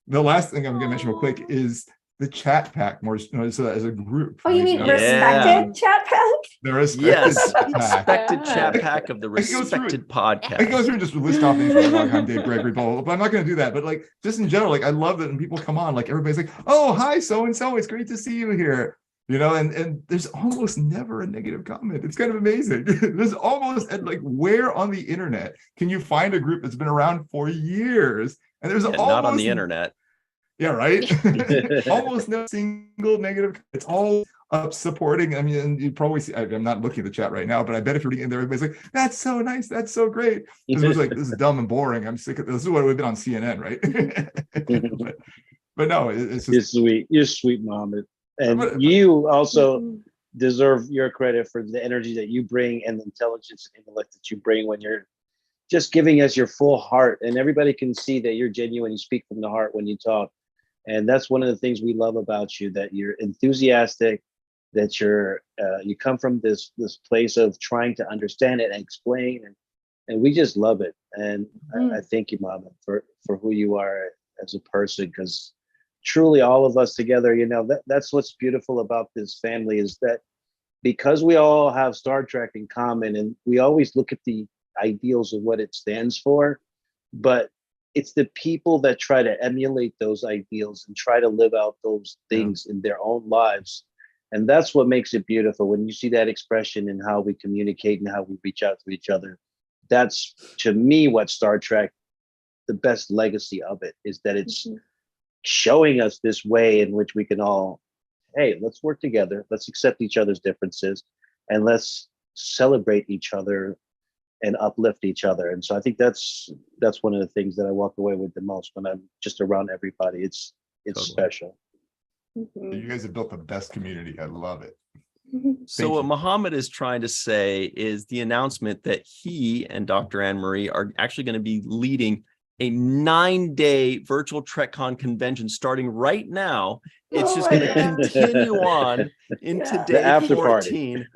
the last thing I'm going to mention real quick is the chat pack, more so as a group. Oh, you mean respected chat pack? The respected respected chat pack of the respected podcast. I go through and just list off names for I'm Dave Gregory, blah, blah, blah, but I'm not going to do that. But like, just in general, like I love that when people come on, like everybody's like, oh, hi, so-and-so, it's great to see you here. And there's almost never a negative comment. It's kind of amazing. There's almost, and like, where on the internet can you find a group that's been around for years? And there's almost not on the internet. Yeah, right. Almost no single negative. It's all up supporting. I mean, and you probably see, I'm not looking at the chat right now, but I bet if you're in there, everybody's like, that's so nice. That's so great. Because it was like, this is dumb and boring. I'm sick of this. Is what we've been on CNN, right? but no, it's just. You're sweet. You're sweet, Mom. And you also deserve your credit for the energy that you bring and the intelligence and intellect that you bring when you're just giving us your full heart. And everybody can see that you're genuine. You speak from the heart when you talk. And that's one of the things we love about you, that you're enthusiastic, that you come from this place of trying to understand it and explain, and we just love it. And I thank you, Mama, for who you are as a person, because truly all of us together, that's what's beautiful about this family, is that because we all have Star Trek in common, and we always look at the ideals of what it stands for, but it's the people that try to emulate those ideals and try to live out those things in their own lives. And that's what makes it beautiful. When you see that expression in how we communicate and how we reach out to each other, that's, to me, what Star Trek, the best legacy of it, is that it's showing us this way in which we can all, hey, let's work together. Let's accept each other's differences, and let's celebrate each other and uplift each other. And so I think that's one of the things that I walk away with the most when I'm just around everybody. It's totally special. You guys have built the best community. I love it. So what Muhammad is trying to say is the announcement that he and Dr. Anne-Marie are actually going to be leading a 9-day virtual TrekCon convention starting right now. It's just going to continue on into day 14.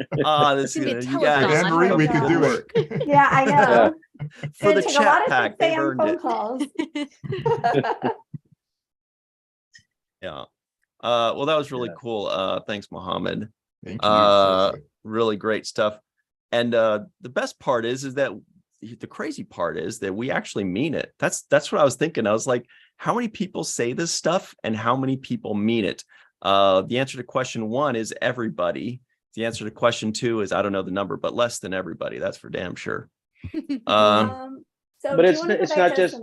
This is you guys, Anne-Marie, we could do it. Yeah, I know. For the chat pack, they earned it. Yeah. Well, that was really cool. Thanks, Muhammad. Thank you. Really great stuff. And the best part is that the crazy part is that we actually mean it. That's what I was thinking. I was like, how many people say this stuff and how many people mean it? The answer to question 1 is everybody. The answer to question 2 is I don't know the number, but less than everybody. That's for damn sure. So but it's not just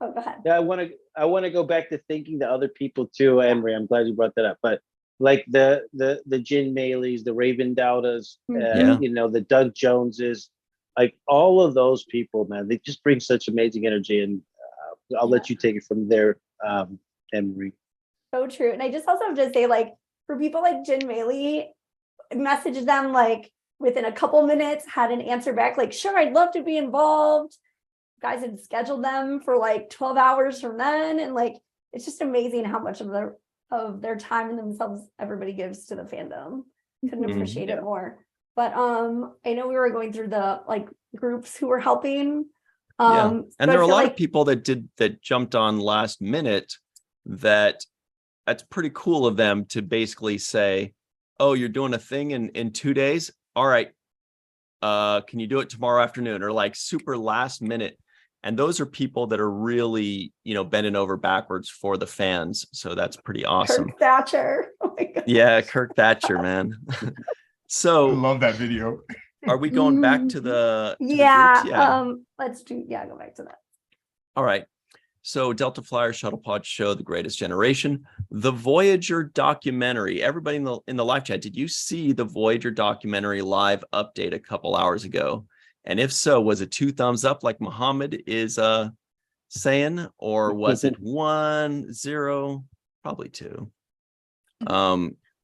Oh, go ahead. Yeah, I want to go back to thanking the other people too, Anne-Marie. I'm glad you brought that up. But like the Jin Maleys, the Raven Dowdas, the Doug Joneses, like all of those people, man, they just bring such amazing energy. And I'll let you take it from there, Emery. So true. And I just also have to say, like, for people like Jen Maley, messaged them like within a couple minutes, had an answer back, like, sure, I'd love to be involved. Guys had scheduled them for like 12 hours from then. And like, it's just amazing how much of their time and themselves everybody gives to the fandom. Couldn't appreciate it more. But I know we were going through the like groups who were helping. And so there are a lot like, of people that jumped on last minute. That's pretty cool of them to basically say, oh, you're doing a thing in 2 days. All right. Can you do it tomorrow afternoon? Or like super last minute. And those are people that are really, bending over backwards for the fans. So that's pretty awesome. Kirk Thatcher. Oh my God. Yeah, Kirk Thatcher, man. I So love that video. are we going back to the to the Yeah. groups? Let's go back to that. All right. So Delta Flyer Shuttle Pod Show, The Greatest Generation, the Voyager documentary. Everybody in the live chat, did you see the Voyager documentary live update a couple hours ago? And if so, was it 2 thumbs up like Muhammad is saying, or was it 1, 0? Probably 2.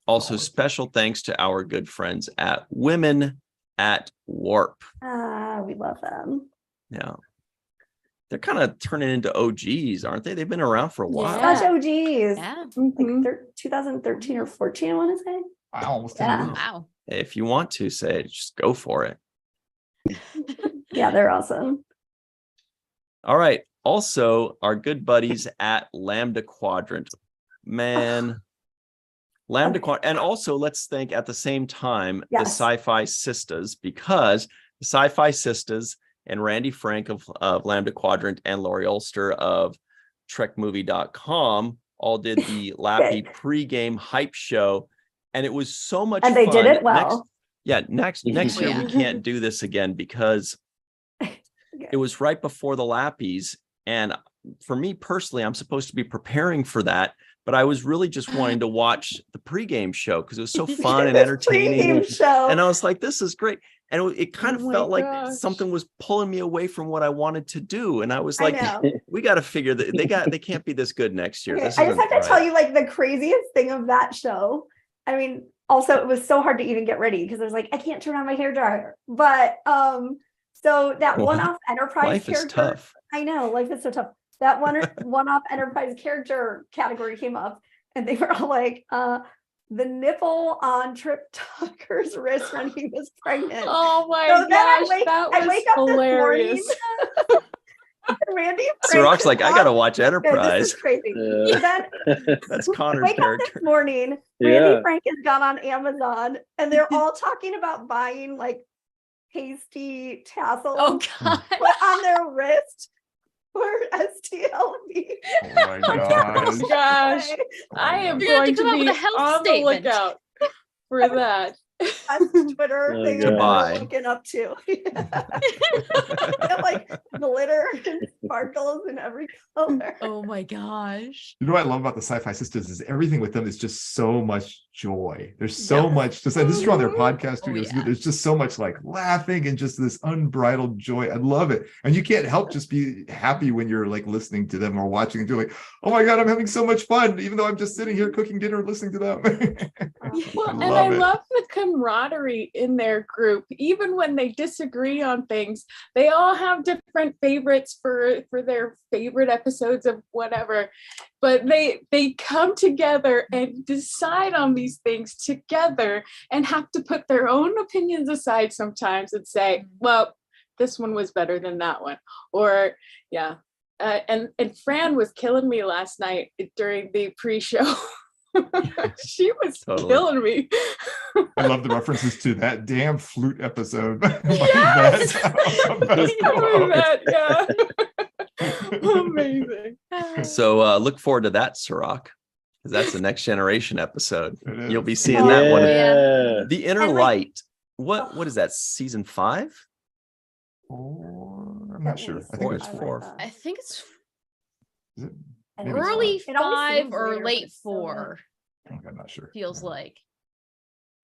Also, special thanks to our good friends at Women at Warp. We love them. Yeah. They're kind of turning into OGs, aren't they? They've been around for a while. Yeah. Such OGs. Yeah. Like 2013 or 14, I want to say. I almost Yeah. Wow. If you want to say it, just go for it. Yeah, they're awesome. All right. Also, our good buddies at Lambda Quadrant. Man, Lambda Quadrant. And also, let's thank at the same time the Yes. Sci-Fi Sisters, because the Sci-Fi Sisters and Randy Frank of Lambda Quadrant and Lori Ulster of TrekMovie.com all did the Lappy pregame hype show. And it was so much fun. And they did it well. Next year Yeah. we can't do this again because it was right before the Lappies. And for me personally, I'm supposed to be preparing for that, but I was really just wanting to watch the pregame show because it was so fun and entertaining. Pregame show. And I was like, this is great. And it kind of Oh my felt like gosh. something was pulling me away from what I wanted to do. And I was I like, know. we got to figure that they can't be this good next year. Okay, This I just isn't have to tell right. you, like, the craziest thing of that show. I mean, also it was so hard to even get ready because I was like, I can't turn on my hair dryer. But so that Well, one-off Enterprise Life is character. tough. I know, life is so tough. That one-off Enterprise character category came up, and they were all like, the nipple on Trip Tucker's wrist when he was pregnant. Oh my So then gosh, that I was wake up hilarious. this morning. Randy So Rock's like, I got to to watch This Enterprise. is crazy. So then That's Connor's wake up character. this morning, Yeah. Randy Frank has gone on Amazon, and they're all talking about buying like pasty tassels Oh God. put on their wrist for STLV. Oh my gosh. Gosh, I am You're gonna going have to to come up be with a health on statement. the lookout for that. That's the Twitter Oh, thing God. that buy. we're looking up to. And, like glitter and sparkles in every color. Oh my gosh. You know what I love about the Sci-Fi Sisters is everything with them is just so much joy. There's so much just, and this is true on their podcast too. Oh, yeah. There's just so much like laughing and just this unbridled joy. I love it. And you can't help just be happy when you're like listening to them or watching and you're like, oh my God, I'm having so much fun, even though I'm just sitting here cooking dinner and listening to them. Well, and love I it. love the camaraderie in their group. Even when they disagree on things, they all have different favorites for their favorite episodes of whatever. But they come together and decide on these things together and have to put their own opinions aside sometimes and say, well, this one was better than that one. Or yeah. And Fran was killing me last night during the pre-show. She was Totally. killing me. I love the references to that damn flute episode. Yes! Best Remember of. that, yeah. Amazing. So look forward to that, Sirach, because that's the Next Generation episode. It is. You'll be seeing that one. Yeah. The Inner And, like- Light. What is that? Season 5? Or I'm not sure. I Four, think it's it's four. I think it's Is it? I Maybe don't it's know. early five. It always 5 seems or later, but late it's so 4, I'm not sure. feels like.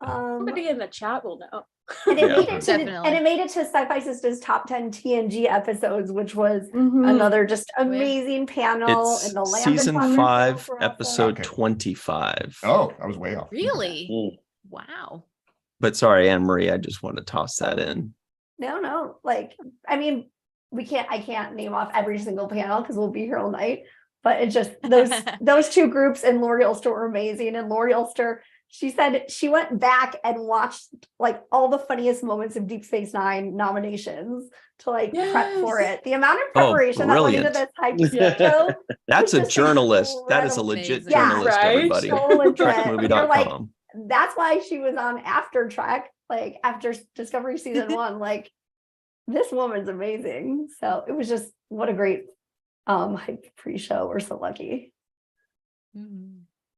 Somebody in the chat will know. And it Yeah. made it to Definitely. and it made it to Sci-Fi Sisters top 10 TNG episodes, which was Mhm. another just amazing panel. It's And the Lambda season Quadrant 5, panels were awesome. episode Okay. 25. Oh, I was way off. Really? Mm. Wow. But sorry, Anne Marie, I just wanted to toss that in. No, like, I mean, I can't name off every single panel because we'll be here all night. But it's just those two groups and Lori Ulster were amazing. And Lori Ulster, she said she went back and watched like all the funniest moments of Deep Space Nine nominations to like prep for Yes. it. The amount of Oh, preparation that went into brilliant. this hype show. That's was a just journalist. That is a incredible. legit Amazing. Yeah, journalist, right? everybody. So legit. You're like, Trekmovie.com. that's why she was on After Trek, like after Discovery season 1. Like, this woman's amazing. So it was just what a great hype pre-show. We're so lucky.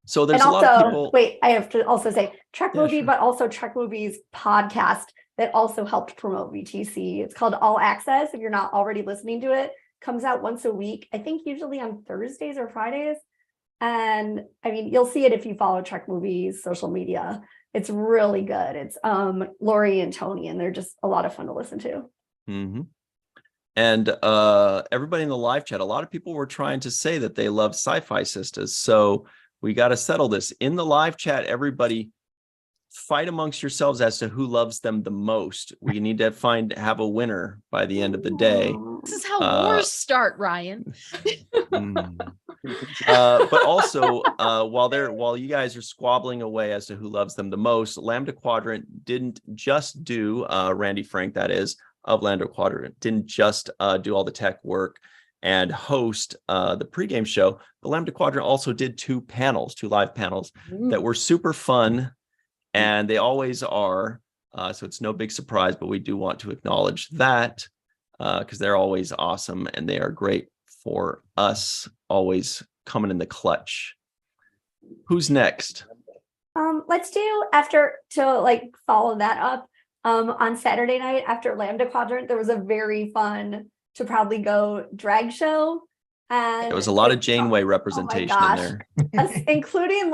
So there's And a lot of also, people. wait, I have to also say Trek Yeah, Movie, sure. but also Trek Movies podcast that also helped promote VTC. It's called All Access. If you're not already listening to it, comes out once a week. I think usually on Thursdays or Fridays. And I mean, you'll see it if you follow Trek Movies social media. It's really good. It's Lori and Tony, and they're just a lot of fun to listen to. Mm-hmm. And everybody in the live chat, a lot of people were trying to say that they love Sci-Fi Sisters. So we got to settle this. In the live chat, everybody fight amongst yourselves as to who loves them the most. We need to have a winner by the end of the day. This is how wars start, Ryan. But also, while you guys are squabbling away as to who loves them the most, Lambda Quadrant didn't just do Randy Frank, that is, of Lambda Quadrant, didn't just do all the tech work and host the pregame show. The Lambda Quadrant also did two live panels that were super fun, and they always are. So it's no big surprise, but we do want to acknowledge that because they're always awesome and they are great for us, always coming in the clutch. Who's next? Let's do to follow that up. On Saturday night after Lambda Quadrant, there was a very fun to proudly go drag show. And There was a lot of Janeway representation in there. Including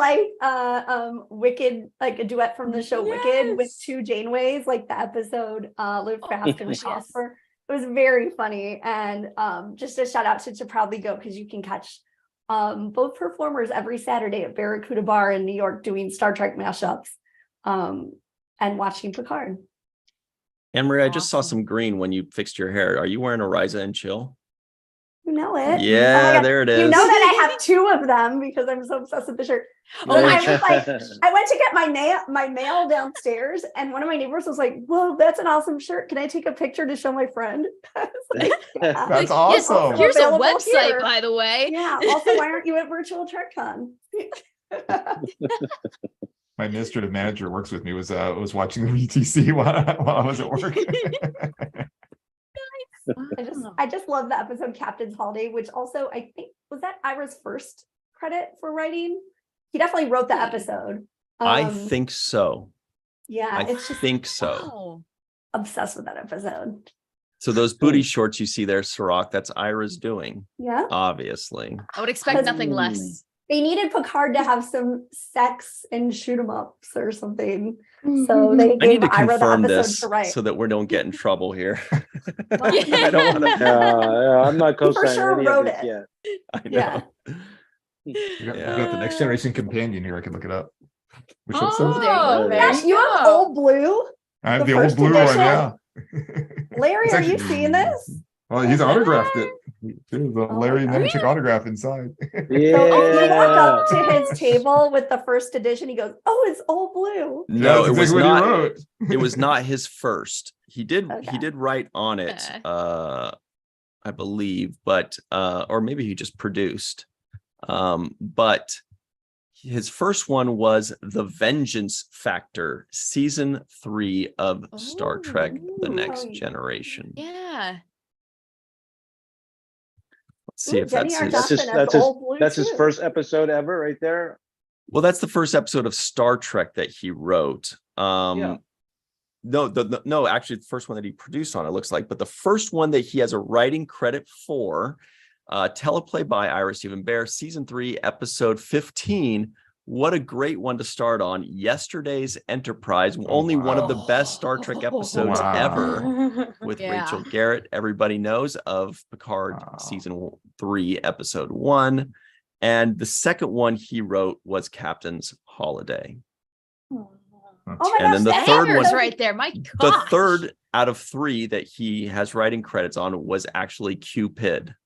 Wicked, like a duet from the show Wicked with two Janeways, like the episode Live Fast and Prosper. It was very funny. And just a shout out to Proudly Go, because you can catch both performers every Saturday at Barracuda Bar in New York doing Star Trek mashups and watching Picard. Anne-Marie, I just saw some green when you fixed your hair. Are you wearing a Riza and Chill? You know it. Yeah, Oh my God. there it is. You know that I have two of them because I'm so obsessed with the shirt. Oh And my I was like, I went to get my mail downstairs, and one of my neighbors was like, "Whoa, that's an awesome shirt. Can I take a picture to show my friend?" I was like, yeah. That's Yes, awesome. here's a Available website, here. by the way. Yeah. Also, why aren't you at Virtual TrekCon? My administrative manager works with me was watching the VTC while I was at work. I just love the episode Captain's Holiday, which also I think was that Ira's first credit for writing. He definitely wrote the episode. I think so. Yeah, I it's just think so. Oh. obsessed with that episode. So those booty shorts you see there, Sirach, that's Ira's doing, Yeah. obviously. I would expect nothing less. They needed Picard to have some sex and shoot 'em ups or something. So they I need gave to Ira the confirm episode this to write. so that we don't get in trouble here. Well, I don't want to. I'm not co-signing sure any wrote of this it. yet. I know. Yeah. We got Yeah. the Next Generation companion here. I can look it up. Which Oh, episode? there Gosh, you have go. old blue. I have the the old first blue edition? one. Yeah. Larry, It's are you actually- seeing this? Well, he's autographed it. There's a Oh Larry my Nemechek autograph inside. So if you walk Yeah. up to his table with the first edition, he goes, "Oh, it's old blue." No, That's it was exactly what not. he wrote. It was not his first. He did Okay. write on it, Okay. I believe, but or maybe he just produced. But his first one was The Vengeance Factor, season 3 of Star Trek: The Next Oh. Generation. Yeah. Let's see Ooh, if that's Jenny his. That's his Justin has that's old blue his too. first episode ever, right there. Well, that's the first episode of Star Trek that he wrote. Yeah. No, actually, the first one that he produced on, it looks like, but the first one that he has a writing credit for, teleplay by Ira Stephen Bear, season 3, episode 15, what a great one to start on. Yesterday's Enterprise, only one of the best Star Trek episodes ever, with Rachel Garrett, everybody knows, of Picard season 3, episode 1. And the second one he wrote was Captain's Holiday. Oh my And then the third one right there. My gosh. The third out of 3 that he has writing credits on was actually Cupid,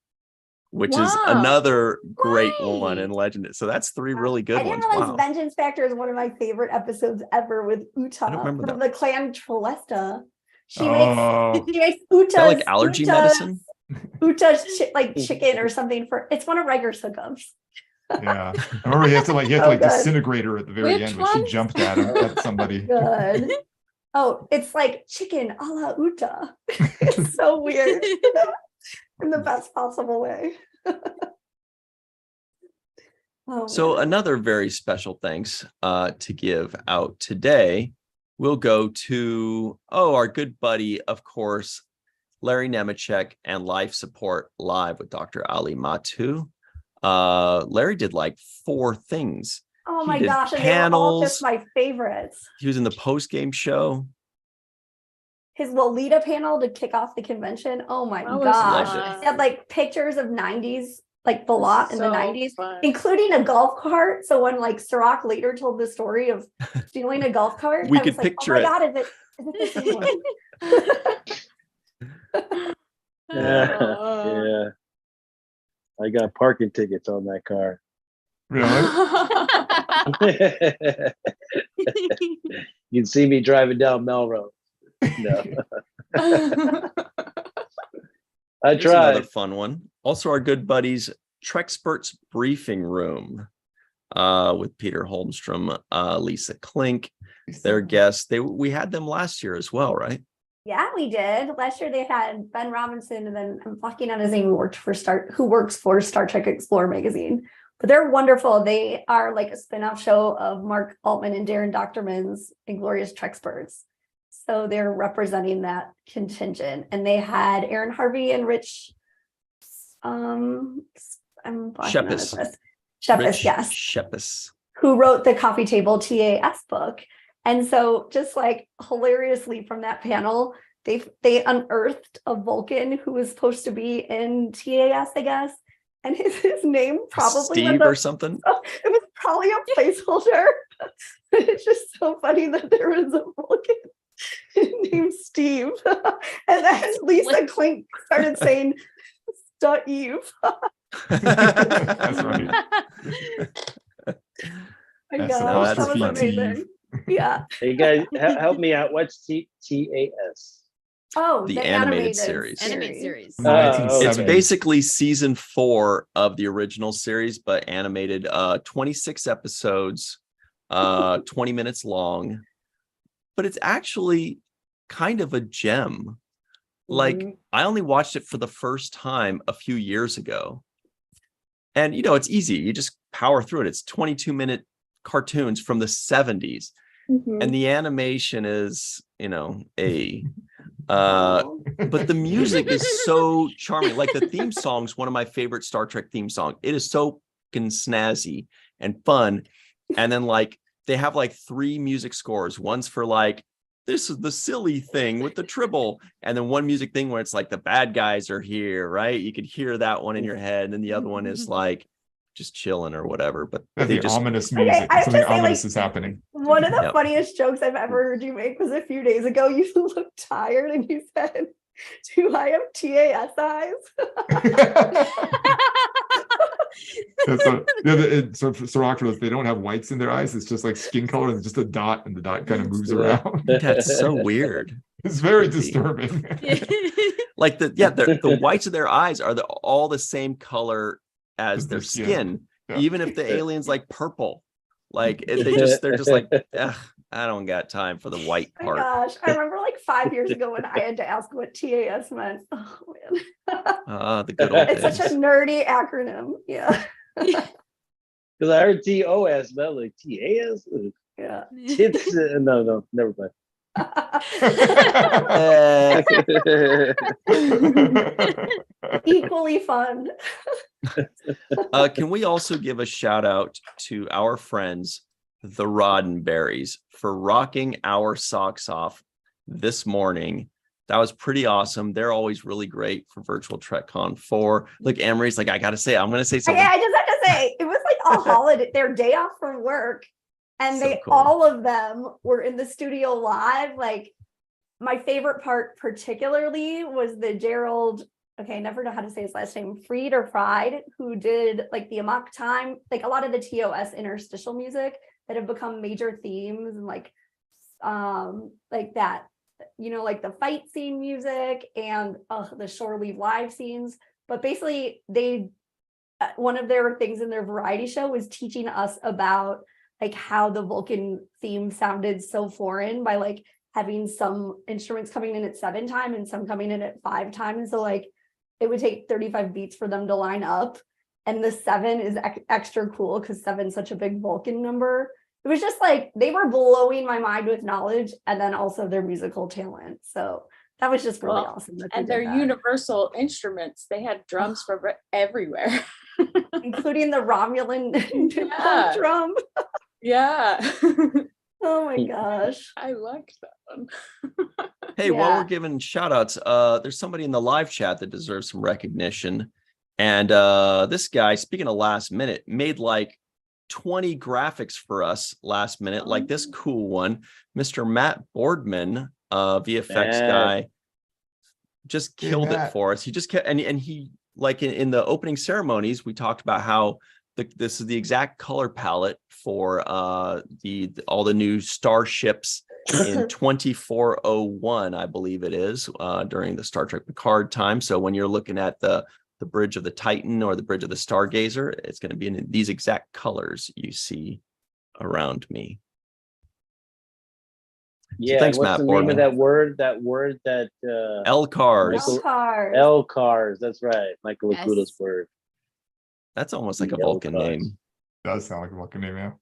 which is another great one in Legend. So that's 3 really good ones. I didn't realize Vengeance Factor is one of my favorite episodes ever with Uta from the clan Trolesta. She makes Uta's, like allergy medicine? Uta's chicken or something for, it's one of Riker's hookups. Yeah, I remember you have to disintegrate her at the very end when she jumped at somebody. Good. Oh, it's like chicken a la Uta. It's so weird in the best possible way. So another very special thanks to give out today will go to our good buddy, of course, Larry Nemechek and Life Support Live with Dr. Ali Matu. Larry did like 4 things. Oh my gosh, and they were all just my favorites. He was in the post-game show. His Lolita panel to kick off the convention. Oh my gosh. He had like pictures of 90s, like the lot in the 90s, including a golf cart. So when like Sirach later told the story of stealing a golf cart, we could picture it. Oh my God, is it the same one? Yeah. I got parking tickets on that car. Really? You can see me driving down Melrose. No. I Here's tried. another fun one. Also, our good buddies, Trexperts Briefing Room, with Peter Holmstrom, Lisa Klink, their guests. We had them last year as well, right? Yeah, we did. Last year they had Ben Robinson, and then I'm blocking out his name, who works for Star Trek Explorer magazine. But they're wonderful. They are like a spin-off show of Mark Altman and Darren Doctorman's Inglorious Trexperts. So they're representing that contingent. And they had Aaron Harvey and Rich Shepis, yes. Shepis. Who wrote the Coffee Table TAS book. And so just like hilariously from that panel, they unearthed a Vulcan who was supposed to be in TAS, I guess. And his name probably Steve or something. It was probably a placeholder. It's just so funny that there was a Vulcan named Steve. And then Lisa Klink started saying Eve. That's right. My gosh, that was amazing. Yeah. Hey guys, help me out. What's TAS? Oh, the animated series. Animated series. It's basically season 4 of the original series, but animated. 26 episodes, 20 minutes long. But it's actually kind of a gem. Like, I only watched it for the first time a few years ago. And, it's easy. You just power through it. It's 22-minute cartoons from the 70s. And the animation is, but the music is so charming. Like the theme song's one of my favorite Star Trek theme songs. It is so fucking snazzy and fun. And then like they have like 3 music scores. One's for like, this is the silly thing with the tribble. And then one music thing where it's like the bad guys are here, right? You could hear that one in your head. And then the other one is like just chilling or whatever. But the ominous music. Something ominous is happening. One of the funniest jokes I've ever heard you make was a few days ago. You looked tired and you said, "Do I have TAS eyes?" So for Sirach, they don't have whites in their eyes. It's just like skin color and just a dot, and the dot kind of moves around. That's so weird. It's very disturbing. Like the whites of their eyes are all the same color as their skin. Yeah. Even if the alien's like purple, like they're just like, I don't got time for the white part. Oh my gosh, I remember like 5 years ago when I had to ask what TAS meant. Oh man, the good old it's days. such a nerdy acronym. Yeah, because I heard TOS, but I was like TAS. Yeah, It's no, never mind. Equally fun. Can we also give a shout out to our friends, the Roddenberries, for rocking our socks off this morning? That was pretty awesome. They're always really great for Virtual TrekCon 4. Look, Emery's like, I gotta say, I'm gonna say something. Yeah, I just have to say, it was like a holiday, their day off from work. And So they cool. all of them were in the studio live. Like, my favorite part particularly was the Gerald, okay, I never know how to say his last name, Fried or Fried, who did like the Amok Time, like a lot of the TOS interstitial music that have become major themes, and like that, you know, like the fight scene music and the shore leave live scenes. But basically they one of their things in their variety show was teaching us about like how the Vulcan theme sounded so foreign by like having some instruments coming in at 7 time and some coming in at 5 times. So like it would take 35 beats for them to line up. And the 7 is extra cool because 7 is such a big Vulcan number. It was just like, they were blowing my mind with knowledge and then also their musical talent. So that was just really awesome. And their universal instruments, they had drums from everywhere. Including the Romulan drum. Yeah. Oh my gosh. I liked that one. Hey, while we're giving shout outs, there's somebody in the live chat that deserves some recognition. And this guy, speaking of last minute, made like 20 graphics for us last minute, like this cool one. Mr. Matt Boardman, VFX guy, just killed it for us. He just kept, and he, like in the opening ceremonies, we talked about how this is the exact color palette for all the new starships in 2401, I believe it is, during the Star Trek Picard time. So when you're looking at the bridge of the Titan or the bridge of the Stargazer, it's going to be in these exact colors you see around me. Yeah, so thanks, what's Matt the Boardman. name of that word? That L-cars. L-cars. That's right. Michael Lakuda's word. That's almost like a Vulcan name. Does sound like a Vulcan name, yeah.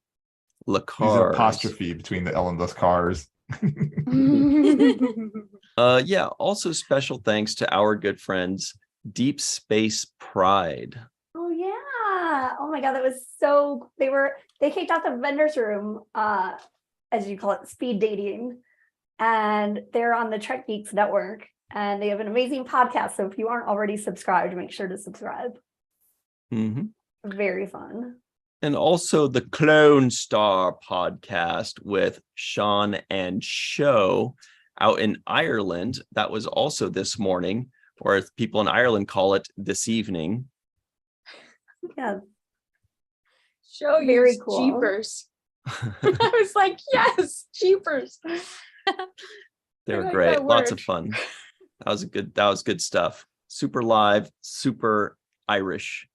Lacars. There's an apostrophe between the L and those cars. Yeah, also special thanks to our good friends, Deep Space Pride. Oh yeah. Oh my God, that was so, they kicked out the vendor's room, as you call it, speed dating. And they're on the Trek Geeks Network. And they have an amazing podcast. So if you aren't already subscribed, make sure to subscribe. Very fun. And also the Clone Star podcast with Sean and Show out in Ireland. That was also this morning, or as people in Ireland call it, this evening. Yeah. Show very you cool. Jeepers. I was like, yes, Jeepers. They were great. Lots of fun. That was good stuff. Super live, super Irish.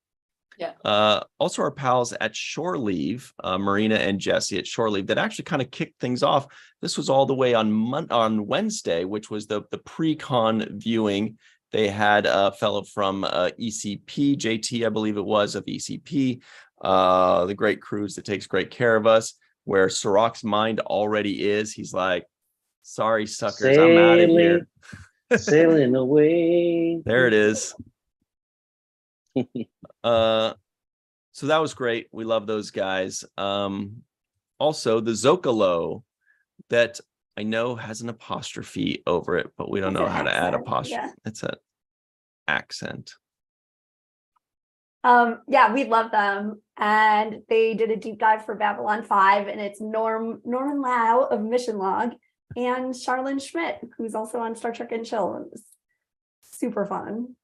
Yeah. Also our pals at Shore Leave, Marina and Jesse at Shore Leave, that actually kind of kicked things off. This was all the way on Wednesday, which was the pre-con viewing. They had a fellow from ECP, JT, I believe it was, of ECP, the great cruise that takes great care of us, where Sirach's mind already is. He's like, sorry, suckers, I'm out of here. Sailing away. There it is. So that was great. We love those guys. Also the Zocalo, that I know has an apostrophe over it, but we don't know how to add apostrophe. Yeah. It's an accent. Yeah, we love them. And they did a deep dive for Babylon 5, and it's Norman Lau of Mission Log and Charlene Schmidt, who's also on Star Trek and Chill. It was super fun.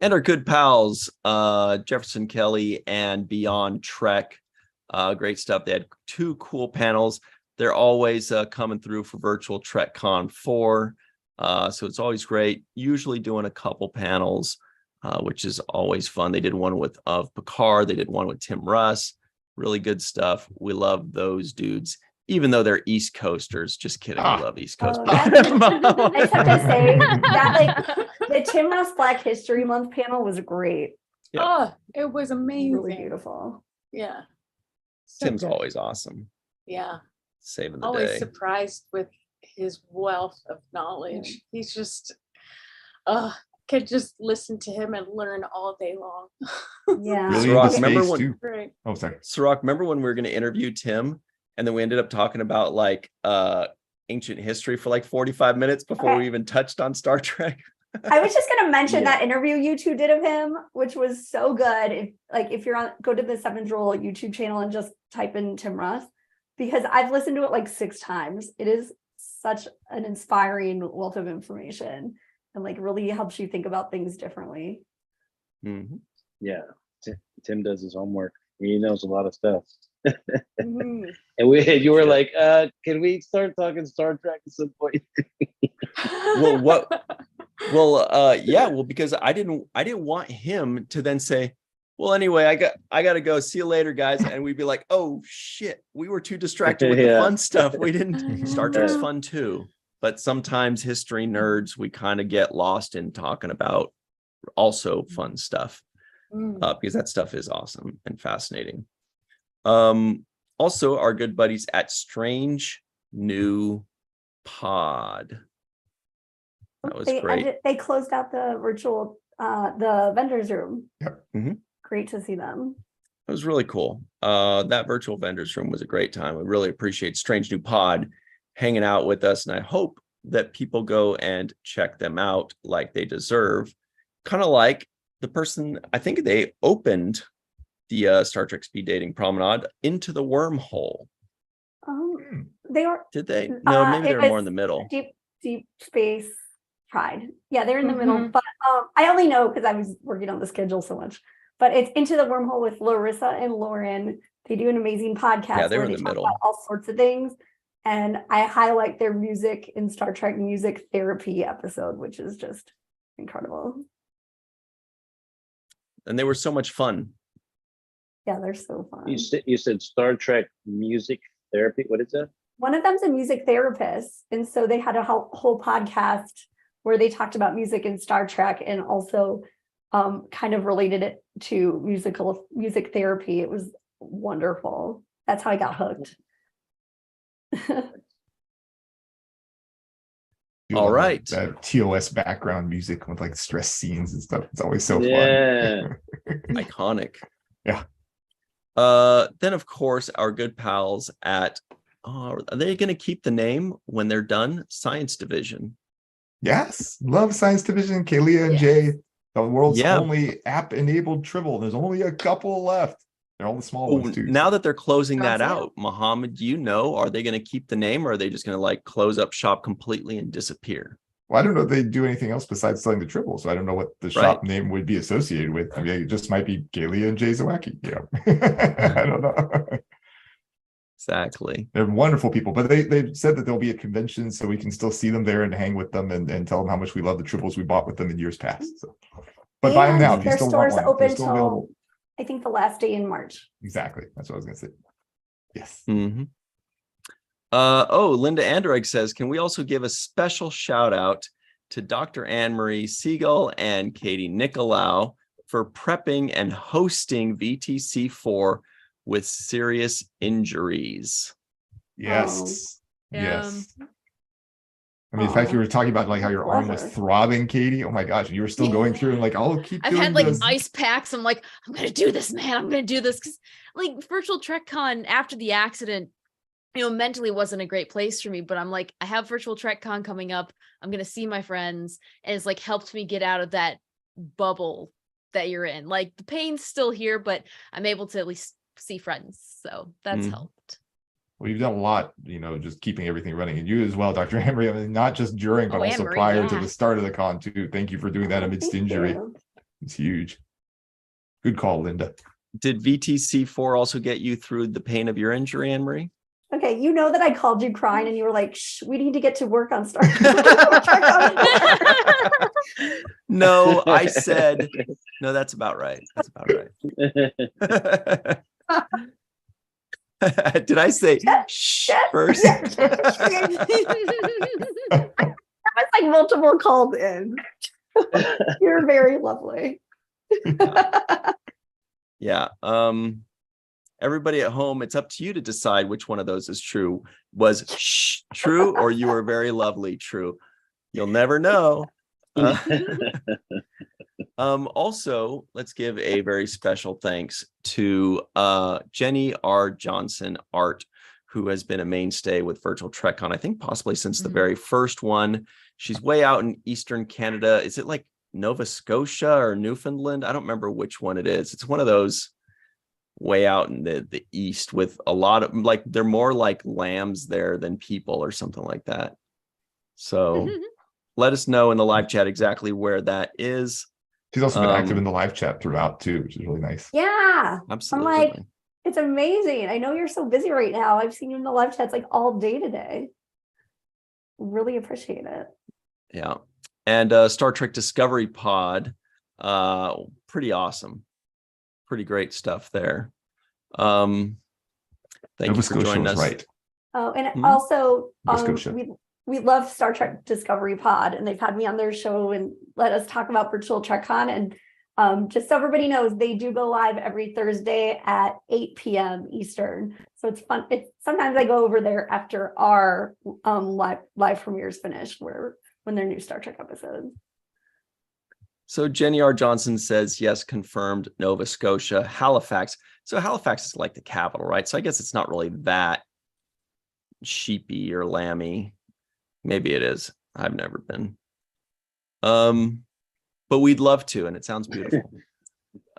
And our good pals, Jefferson Kelly and Beyond Trek. Great stuff. They had 2 cool panels. They're always coming through for Virtual TrekCon 4. So it's always great. Usually doing a couple panels, which is always fun. They did one with Picard. They did one with Tim Russ. Really good stuff. We love those dudes, even though they're East Coasters. Just kidding. We love East Coast. I just have to say that the Tim Russ Black History Month panel was great. Yeah. Oh, it was amazing. Really beautiful. Yeah. So Tim's good. always awesome. Yeah. Saving the Always day. surprised with his wealth of knowledge. He's just could just listen to him and learn all day long. Yeah. Really Ciroc, into remember space, when- too. Right. Oh, sorry. Ciroc, remember when we were going to interview Tim and then we ended up talking about like ancient history for like 45 minutes before we even touched on Star Trek? I was just going to mention Yeah. that interview you two did of him, which was so good. If you're on, go to the Seventh Roll YouTube channel and just type in Tim Russ, because I've listened to it like 6 times. It is such an inspiring wealth of information and like really helps you think about things differently. Mhm. Yeah, Tim does his homework. He knows a lot of stuff. Mhm. And you were Shit. like, can we start talking Star Trek at some point? Well, well, because I didn't want him to then say, well, anyway, I got to go. See you later, guys. And we'd be like, oh shit, we were too distracted with the Yeah. fun stuff. We didn't. Star Trek's Yeah. fun too, but sometimes history nerds, we kind of get lost in talking about also fun stuff Mm. because that stuff is awesome and fascinating. Also, our good buddies at Strange New Pod. That was great. They closed out the virtual, the vendors room. Yep. Mhm. Great to see them. It was really cool. That virtual vendors room was a great time. We really appreciate Strange New Pod hanging out with us, and I hope that people go and check them out like they deserve. Kind of like the person, I think they opened the Star Trek Speed Dating Promenade into the wormhole. They were Did they? No, maybe it they were more was in the middle. deep space Pride. Yeah, they're in the middle, Mhm. but I only know because I was working on the schedule so much. But it's Into the Wormhole with Larissa and Lauren. They do an amazing podcast Yeah, they were where in they the talk middle. about all sorts of things. And I highlight their music in Star Trek music therapy episode, which is just incredible. And they were so much fun. Yeah, they're so fun. You said Star Trek music therapy. What is that? One of them's a music therapist. And so they had a whole podcast where they talked about music in Star Trek and also kind of related it to music therapy. It was wonderful. That's how I got hooked. All right. That TOS background music with like stress scenes and stuff. It's always so Yeah. fun. Iconic. Yeah. Then of course our good pals at are they going to keep the name when they're done? Science Division. Yes. Love Science Division, Kalia and Jay. The world's Yeah. only app-enabled Tribble. There's only a couple left. They're all the small ones too. Now that they're closing They're on that sale. out, Muhammad, do you know, are they going to keep the name or are they just going to like close up shop completely and disappear? Well, I don't know if they do anything else besides selling the Tribble, so I don't know what the shop name would be associated with. I mean, it just might be Kalia and Jay Zawacki. I don't know. Exactly. They're wonderful people, but they've said that they'll be at conventions so we can still see them there and hang with them and tell them how much we love the Tribbles we bought with them in years past. So, but buy them now if you their still want stores one. They're open still till available. I think the last day in March. Exactly. That's what I was going to say. Yes. Mm-hmm. Linda Anderegg says, can we also give a special shout out to Dr. Anne-Marie Siegel and Katie Nicolau for prepping and hosting VTC4 with serious injuries? Yes. Yeah. Yes. I mean, in fact, you were talking about like how your arm was Clever. throbbing, Katie. Oh my gosh, you were still going through and like, I'll keep I've doing had like this. ice packs. I'm like, I'm gonna do this, man. I'm gonna do this because like Virtual Trek Con after the accident, mentally wasn't a great place for me. But I'm like, I have Virtual Trek Con coming up. I'm gonna see my friends, and it's like helped me get out of that bubble that you're in. Like the pain's still here, but I'm able to at least see friends. So that's helped. Well, you've done a lot, just keeping everything running. And you as well, Dr. Emery. I mean, not just during, but also Anne-Marie, prior to yeah. the start of the con too. Thank you for doing that amidst Thank injury. you. It's huge. Good call, Linda. Did VTC4 also get you through the pain of your injury, Anne-Marie? Okay, you know that I called you crying and you were like, shh, we need to get to work on Star No, I said, no, that's about right. That's about right. Did I say shh first? That was like multiple calls in. You're very lovely. Yeah. Everybody at home, it's up to you to decide which one of those is true. Was shh true or you were very lovely true? You'll never know. Uh, also, let's give a very special thanks to Jenny R. Johnson Art, who has been a mainstay with Virtual TrekCon, I think possibly since the very first one. She's way out in Eastern Canada. Is it like Nova Scotia or Newfoundland? I don't remember which one it is. It's one of those way out in the East with a lot of, like, they're more like lambs there than people or something like that. So let us know in the live chat exactly where that is. She's also been active in the live chat throughout too, which is really nice. Yeah. Absolutely. I'm like, it's amazing. I know you're so busy right now. I've seen you in the live chats like all day today. Really appreciate it. Yeah. And Star Trek Discovery Pod, pretty awesome. Pretty great stuff there. Thank Nova you for Scotia joining was us. right. Oh, and also Nova Scotia. we love Star Trek Discovery Pod, and they've had me on their show and let us talk about Virtual TrekCon. And just so everybody knows, they do go live every Thursday at 8 p.m. Eastern. So it's fun. Sometimes I go over there after our live premieres finish, when their new Star Trek episodes. So Jenny R. Johnson says, yes, confirmed, Nova Scotia, Halifax. So Halifax is like the capital, right? So I guess it's not really that sheepy or lammy. Maybe it is. I've never been. But we'd love to, and it sounds beautiful.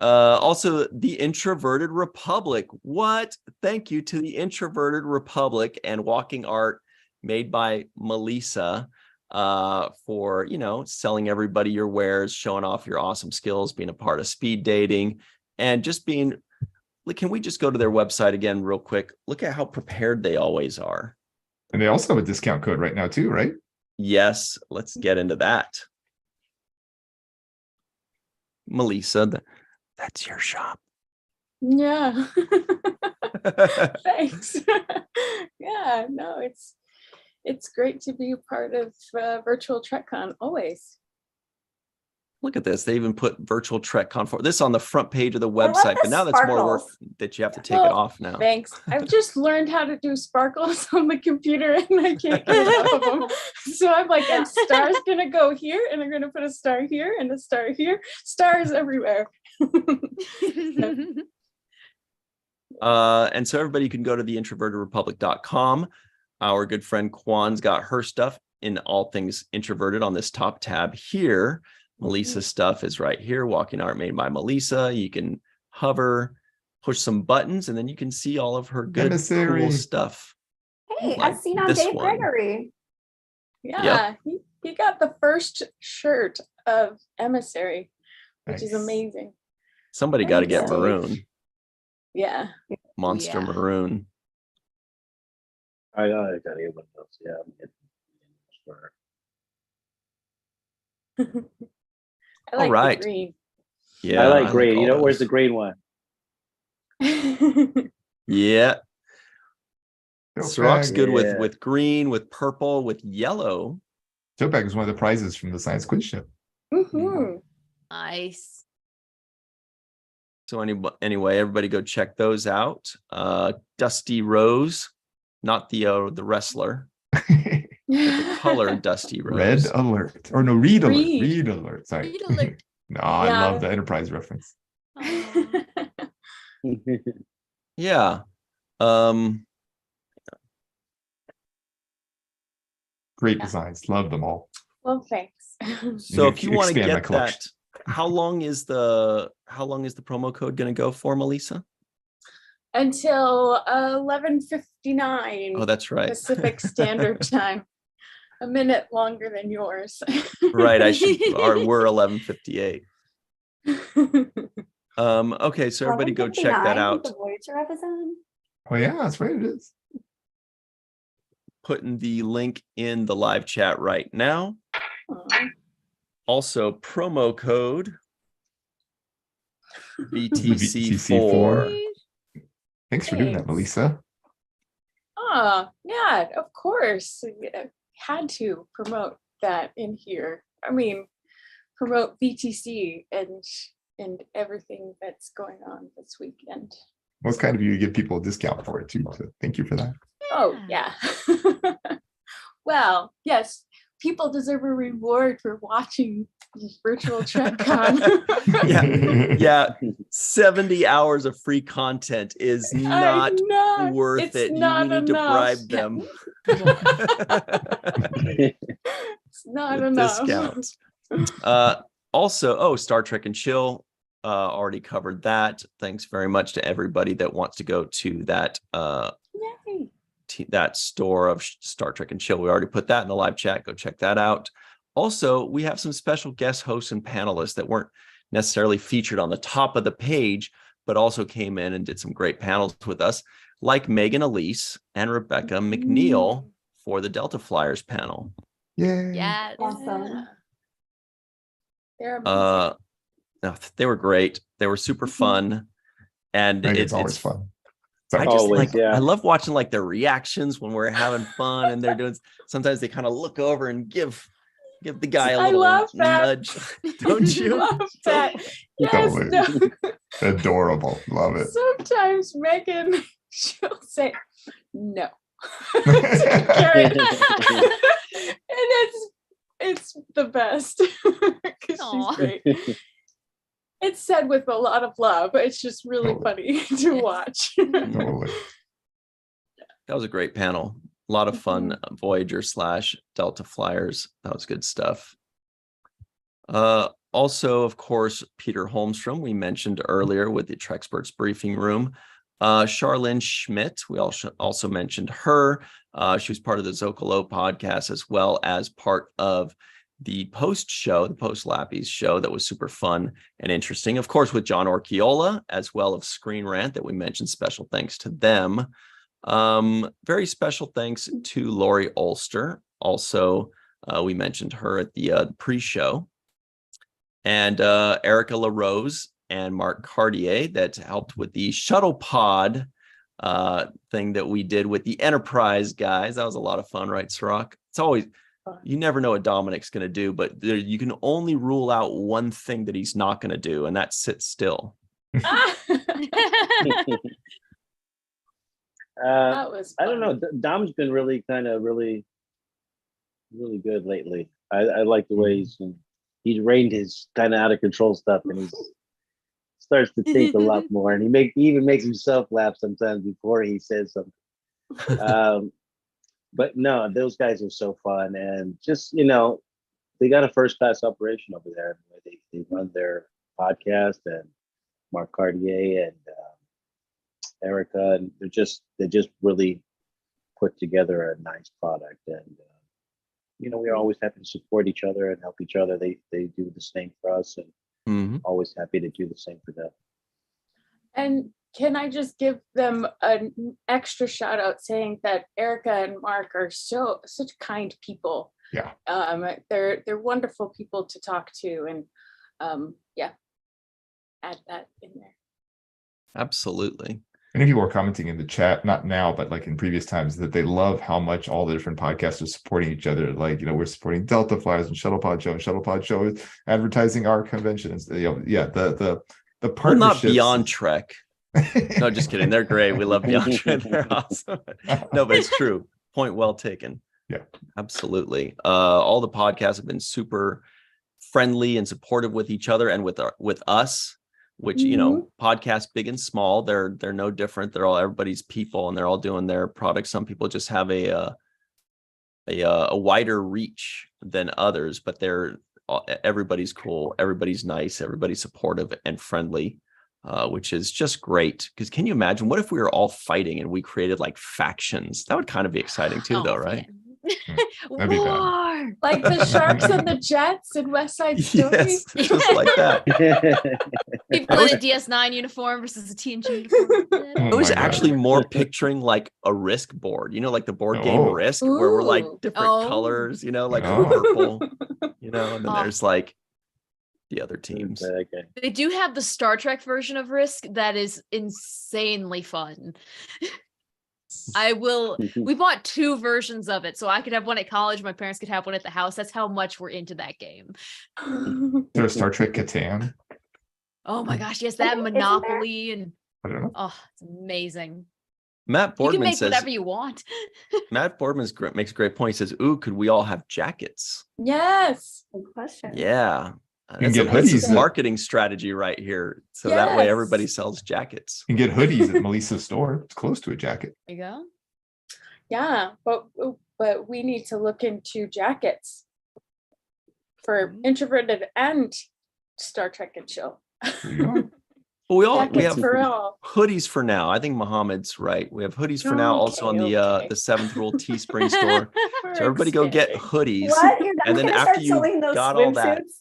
Also, the Introverted Republic. What? Thank you to the Introverted Republic and Walking Art made by Melissa for, selling everybody your wares, showing off your awesome skills, being a part of speed dating, and just being, can we just go to their website again real quick? Look at how prepared they always are. And they also have a discount code right now too, right? Yes, let's get into that. Melissa, that's your shop. Yeah. Thanks. Yeah, no, it's great to be a part of Virtual TrekCon always. Look at this. They even put Virtual TrekCon for this on the front page of the website, but now that's more work that you have to take it off now. Thanks. I've just learned how to do sparkles on the computer and I can't get enough of them. So I'm like, a star's gonna go here and I'm gonna put a star here and a star here. Stars everywhere. And so everybody can go to theintrovertedrepublic.com. Our good friend Kwan's got her stuff in all things introverted on this top tab here. Melissa's stuff is right here. Walking Art made by Melissa. You can hover, push some buttons, and then you can see all of her good, cool stuff. Hey, I've seen on Dave Gregory. Yeah, yep. He got the first shirt of Emissary, which is amazing. Somebody got to get maroon. Yeah. Monster maroon. I gotta get one of those. Yeah. I like all right. the green. Yeah, I like green. Where's the green one? Yeah. Sirach's good yeah. with green, with purple, with yellow. Topag is one of the prizes from the Science Quiz Show. Nice. So anyway, everybody go check those out. Dusty Rose, not the wrestler. The color Dusty Rose. Red alert. Or no, read alert. Read alert. Sorry. Read alert. No, I love the Enterprise reference. Yeah. Great designs. Love them all. Well, thanks. So if you want to get that, how long is the promo code going to go for, Melissa? Until 11:59. Oh, that's right. Pacific Standard Time. A minute longer than yours. Right. We're 11:58. Okay, so everybody go check that out. The Voyager episode. Oh yeah, that's right. It is. Putting the link in the live chat right now. Also, promo code VTC4. Thanks for doing that, Melissa. Oh, yeah, of course. Had to promote that in here. I mean, promote VTC and everything that's going on this weekend. Well, it's kind of you to give people a discount for it too. So thank you for that. Oh, yeah. Well, yes, people deserve a reward for watching virtual TrekCon. Yeah. 70 hours of free content is not worth It's it. not You need enough. to bribe them. It's not enough. Discounts. Also, Star Trek and Chill. Already covered that. Thanks very much to everybody that wants to go to that Yay. that store of Star Trek and Chill. We already put that in the live chat. Go check that out. Also, we have some special guest hosts and panelists that weren't necessarily featured on the top of the page, but also came in and did some great panels with us, like Megan Elise and Rebecca McNeil for the Delta Flyers panel. Yeah. Awesome. They're amazing. No, they were great. They were super fun. And it's always fun. I just Always, I love watching like their reactions when we're having fun and they're doing, sometimes they kind of look over and give the guy a little nudge. Don't you? I love that. Yes, Totally. Adorable. Love it. Sometimes Megan, she'll say no. And it's the best because she's great. It's said with a lot of love. It's just really funny to watch. Totally. That was a great panel. A lot of fun. Voyager / Delta Flyers. That was good stuff. Also, of course, Peter Holmstrom, we mentioned earlier with the Trexperts briefing room. Charlene Schmidt, we also mentioned her. She was part of the Zocalo podcast as well as part of the post Lappy's show that was super fun and interesting. Of course, with John Orchiola, as well of Screen Rant that we mentioned. Special thanks to them. Very special thanks to Lori Ulster. Also, we mentioned her at the pre-show. And Erica LaRose and Mark Cartier that helped with the shuttle pod thing that we did with the Enterprise guys. That was a lot of fun, right, Sirach? It's always, you never know what Dominic's going to do, but you can only rule out one thing that he's not going to do, and that's sit still. That was fun. I don't know. Dom's been really really good lately. I like the way he's reined his kind of out of control stuff, and he starts to think a lot more, and he even makes himself laugh sometimes before he says something. But no, those guys are so fun, and just they got a first class operation over there. They run their podcast, and Mark Cartier and Erica, and they just really put together a nice product, and we're always happy to support each other and help each other. They do the same for us, and always happy to do the same for them. And can I just give them an extra shout out saying that Erica and Mark are such kind people. Yeah. They're wonderful people to talk to, and add that in there. Absolutely. Many people are commenting in the chat, not now, but like in previous times, that they love how much all the different podcasts are supporting each other. Like, we're supporting Delta Flyers and Shuttlepod Show, and Shuttlepod Show is advertising our conventions. The partnerships. Well, not Beyond Trek. No, just kidding. They're great. We love Beyond Trek. They're awesome. No, but it's true. Point well taken. Yeah, absolutely. All the podcasts have been super friendly and supportive with each other and with us. Which podcasts big and small, they're no different. They're all everybody's people, and they're all doing their products. Some people just have a wider reach than others, but everybody's cool, everybody's nice, everybody's supportive and friendly, which is just great. Because can you imagine what if we were all fighting and we created like factions? That would kind of be exciting too, though, right? That'd be War, like the Sharks and the Jets in West Side Story. Yes, just like that. People in a DS9 uniform versus a TNG uniform. I was actually more picturing like a Risk board, like the board game Risk, where we're like different colors, like purple, and then there's like the other teams. Okay. They do have the Star Trek version of Risk that is insanely fun. We bought 2 versions of it, so I could have one at college, my parents could have one at the house. That's how much we're into that game. There's Star Trek Catan. Oh my gosh, yes, that Monopoly, and I don't know. oh, it's amazing. Matt You can Boardman make says, whatever you want. Matt Boardman makes a great point. He says, ooh, could we all have jackets? Yes. Good question. Yeah. You can get That's hoodies a marketing strategy right here. So that way Yes. everybody sells jackets. You can get hoodies at Melissa's store. It's close to a jacket. There you go. Yeah, but we need to look into jackets for introverted and Star Trek and chill. There you go. Well, we Jackets have for all. hoodies for now. I think Muhammad's right. We have hoodies for now, also on Okay. the Seventh Rule Teespring store. We're So everybody go get expanding. hoodies. What? You're not And then gonna after start you selling those got all that, swimsuits?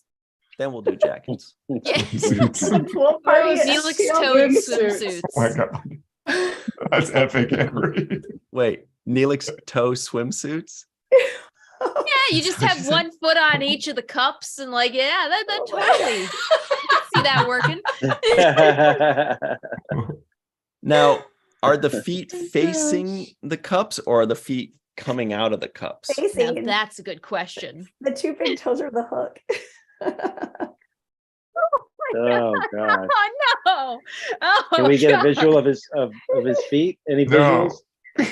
then we'll do jackets. The pool party at Neelix CLB. Toad swimsuits. Oh my swimsuits. God. That's epic, Henry. Wait, Neelix toe swimsuits? Yeah, you just have one foot on each of the cups and like, yeah, that totally see that working. Now, are the feet Oh my facing gosh. the cups or are the feet coming out of the cups? Now Facing. that's a good question. The two big toes are the hook. Oh god. Oh no! Oh, Can we get a God. visual of his feet? Any No. visuals?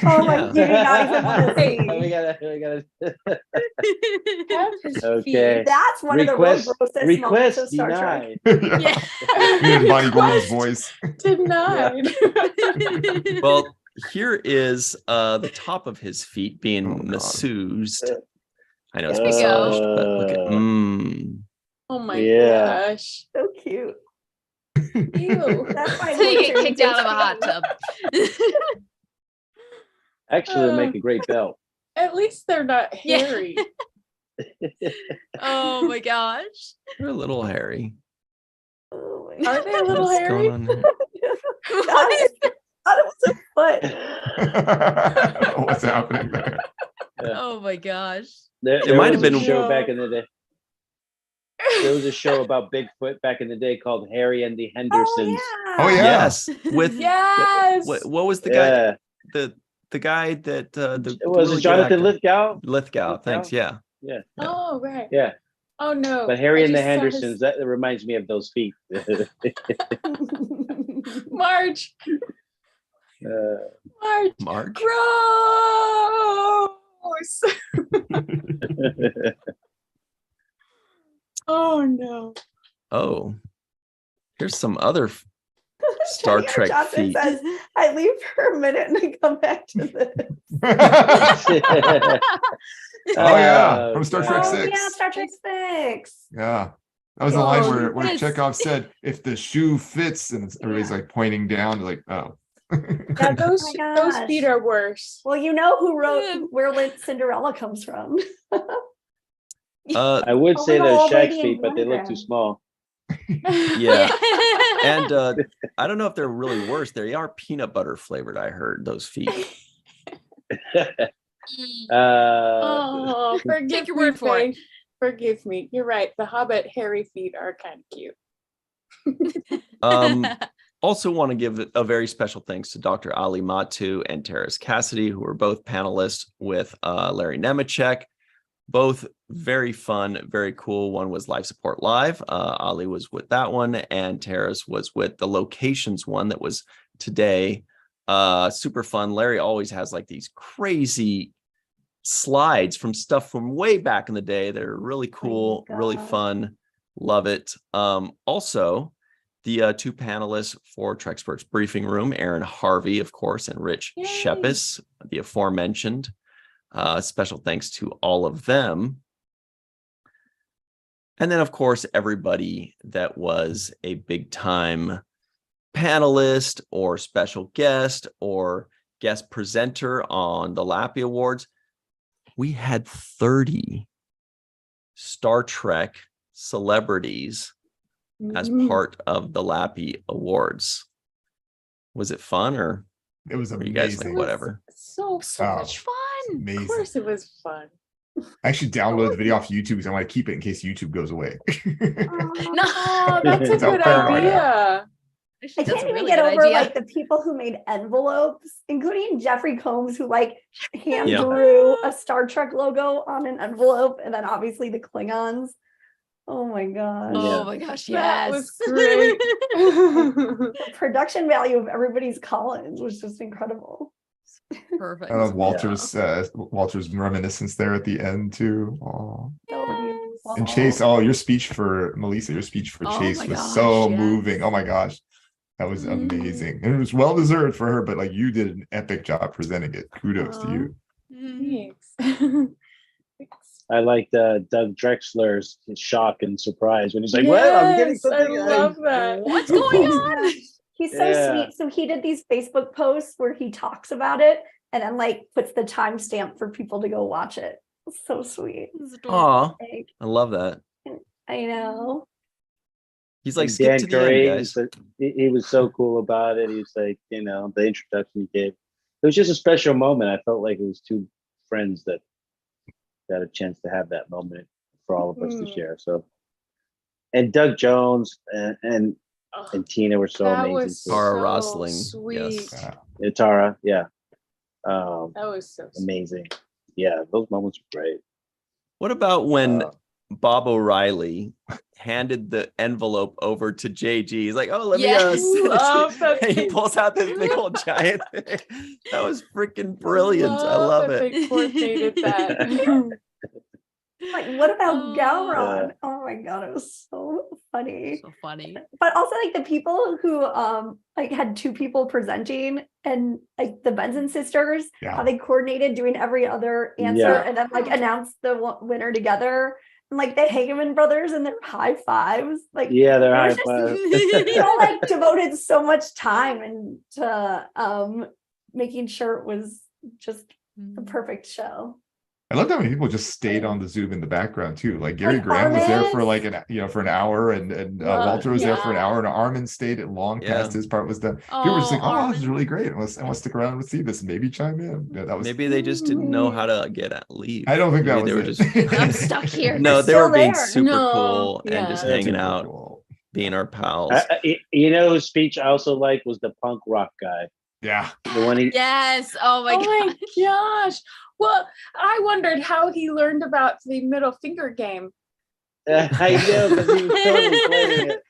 Oh my, Yeah. you do not even want to Hey, we see. gotta. Have his Okay. feet. That's one Request of the grossest moments request of Star Trek. denied. Yeah. Yeah. In Bonnie Gordon's voice. Denied. Well, here is the top of his feet being Oh, God. masseused. I know it's There you go. massaged, but look at Oh my Yeah. gosh. So cute. Ew. That's my So you get go-to kicked out of a dish hot tub. tub. Actually, it'll make a great belt. At least they're not Yeah. hairy. Oh my gosh. they're a little hairy. Oh my Are they a little What's hairy? going on here? I thought it was a foot. What's happening there? Oh my gosh. There might was have a been- show back in the day. There was a show about Bigfoot back in the day called Harry and the Hendersons. Oh, yeah. Yes. With Yes. what was the guy? Yeah. The guy that the It was really good Jonathan actor. Lithgow. Lithgow. Thanks. Yeah. Yeah. Oh, right. Yeah. Oh, no. But Harry I and the just saw his- Hendersons, that reminds me of those feet. Marge. Marge. Mark. Gross. Oh, no. Oh, here's some other Star Jenny R. Trek Johnson feet. says, I leave for a minute and I come back to this. Oh, yeah. From Star Trek Oh, 6. yeah, Star Trek 6. Yeah. That was the line Oh, where yes. Chekhov said, if the shoe fits, and everybody's like pointing down, like, oh. Yeah, those my those gosh. feet are worse. Well, you know who wrote where Cinderella comes from. Uh, I would Oh, say no, they're old Shaq's lady in feet, but they look too Wonderland. small. yeah. And I don't know if they're really worse. They are peanut butter flavored. I heard those feet. Oh, forgive Take your me, word for it. Faith. Forgive me. You're right. The Hobbit hairy feet are kind of cute. Also want to give a very special thanks to Dr. Ali Matu and Terrace Cassidy, who were both panelists with Larry Nemechek. Both very fun, very cool. One was Life Support Live. Ali was with that one, and Terrace was with the Locations one that was today. Super fun. Larry always has like these crazy slides from stuff from way back in the day that are really cool, really God. fun. Love it. Also, the two panelists for Trexperts Briefing Room, Aaron Harvey, of course, and Rich Yay. Shepis, the aforementioned. Special thanks to all of them. And then, of course, everybody that was a big time panelist or special guest or guest presenter on the Lappy Awards. We had 30 Star Trek celebrities as Mm. part of the Lappy Awards. Was it fun, or It was were you guys like amazing. whatever? So Oh, Much fun. Amazing. Of course it was fun. I actually downloaded the video off YouTube because I want to keep it in case YouTube goes away. No, Oh, that's a It's out good there right idea. I That's can't a even really get good over idea. like the people who made envelopes, including Jeffrey Combs, who like hand Yeah. drew a Star Trek logo on an envelope, and then obviously the Klingons. Oh my gosh. Oh Yeah. my gosh, That yes. was great. The production value of everybody's call-ins was just incredible. Perfect. I love Walter's reminiscence there at the end too. Oh. And Chase, your speech for Melissa, your speech for Chase was so moving. Oh my gosh. That was amazing. And it was well deserved for her, but like you did an epic job presenting it. Kudos to you. Thanks. I liked Doug Drexler's shock and surprise when he's like, "What? I'm getting something." I love that. What's going on? He's so sweet. So he did these Facebook posts where he talks about it and then like puts the timestamp for people to go watch it. It's so sweet. Aw, I love that. I know. He's like, And skip to the Curry, end, guys. he was so cool about it. He was like, you know, the introduction he gave. It was just a special moment. I felt like it was two friends that got a chance to have that moment for all of us to share. So, and Doug Jones and Tina were so amazing. Was Tara so Rosling, sweet. yes. Tara, yeah. That was so sweet. Amazing. Yeah, those moments were great. What about when Bob O'Reilly handed the envelope over to JG? He's like, "Oh, let me love that. He pulls out this big old giant thing. That was freaking brilliant. I love it. They coordinated that. Like, what about Gowron? Oh my god, it was so funny. So funny. But also like the people who like had two people presenting and like the Benson sisters, how they coordinated doing every other answer and then like announced the winner together. And like the Hageman brothers and their high fives. Like they're high fives. They all like devoted so much time into making sure it was just the perfect show. I love how many people just stayed on the Zoom in the background too. Like Gary Graham was there for like for an hour, and Walter was there for an hour, and Armin stayed at long past his part was done. People were just like, "Oh, this is really great. I want to stick around and see this and maybe chime in." Yeah, that was maybe they just didn't know how to leave. I don't think maybe that they were was just I'm stuck here. No, they were being there. super cool and just hanging super out, cool. being our pals. You know whose speech I also liked was the punk rock guy. Yeah. The one he Yes. Oh my gosh. Well, I wondered how he learned about the middle finger game. I know, because he was totally playing it.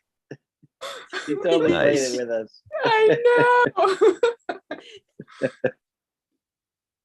He totally played it with us. I know.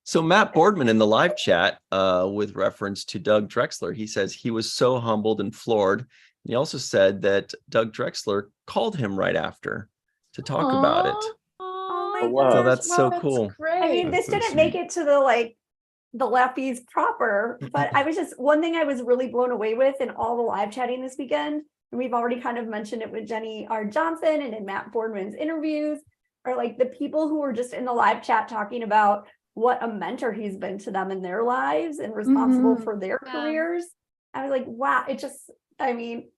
So Matt Boardman in the live chat with reference to Doug Drexler, he says he was so humbled and floored. And he also said that Doug Drexler called him right after to talk about it. Oh wow. So that's so cool. Great. I mean, this didn't make it to the Lappies proper, but I was just one thing I was really blown away with in all the live chatting this weekend, and we've already kind of mentioned it with Jenny R. Johnson and in Matt Boardman's interviews, are like the people who were just in the live chat talking about what a mentor he's been to them in their lives and responsible for their careers. I was like, wow, it just, I mean,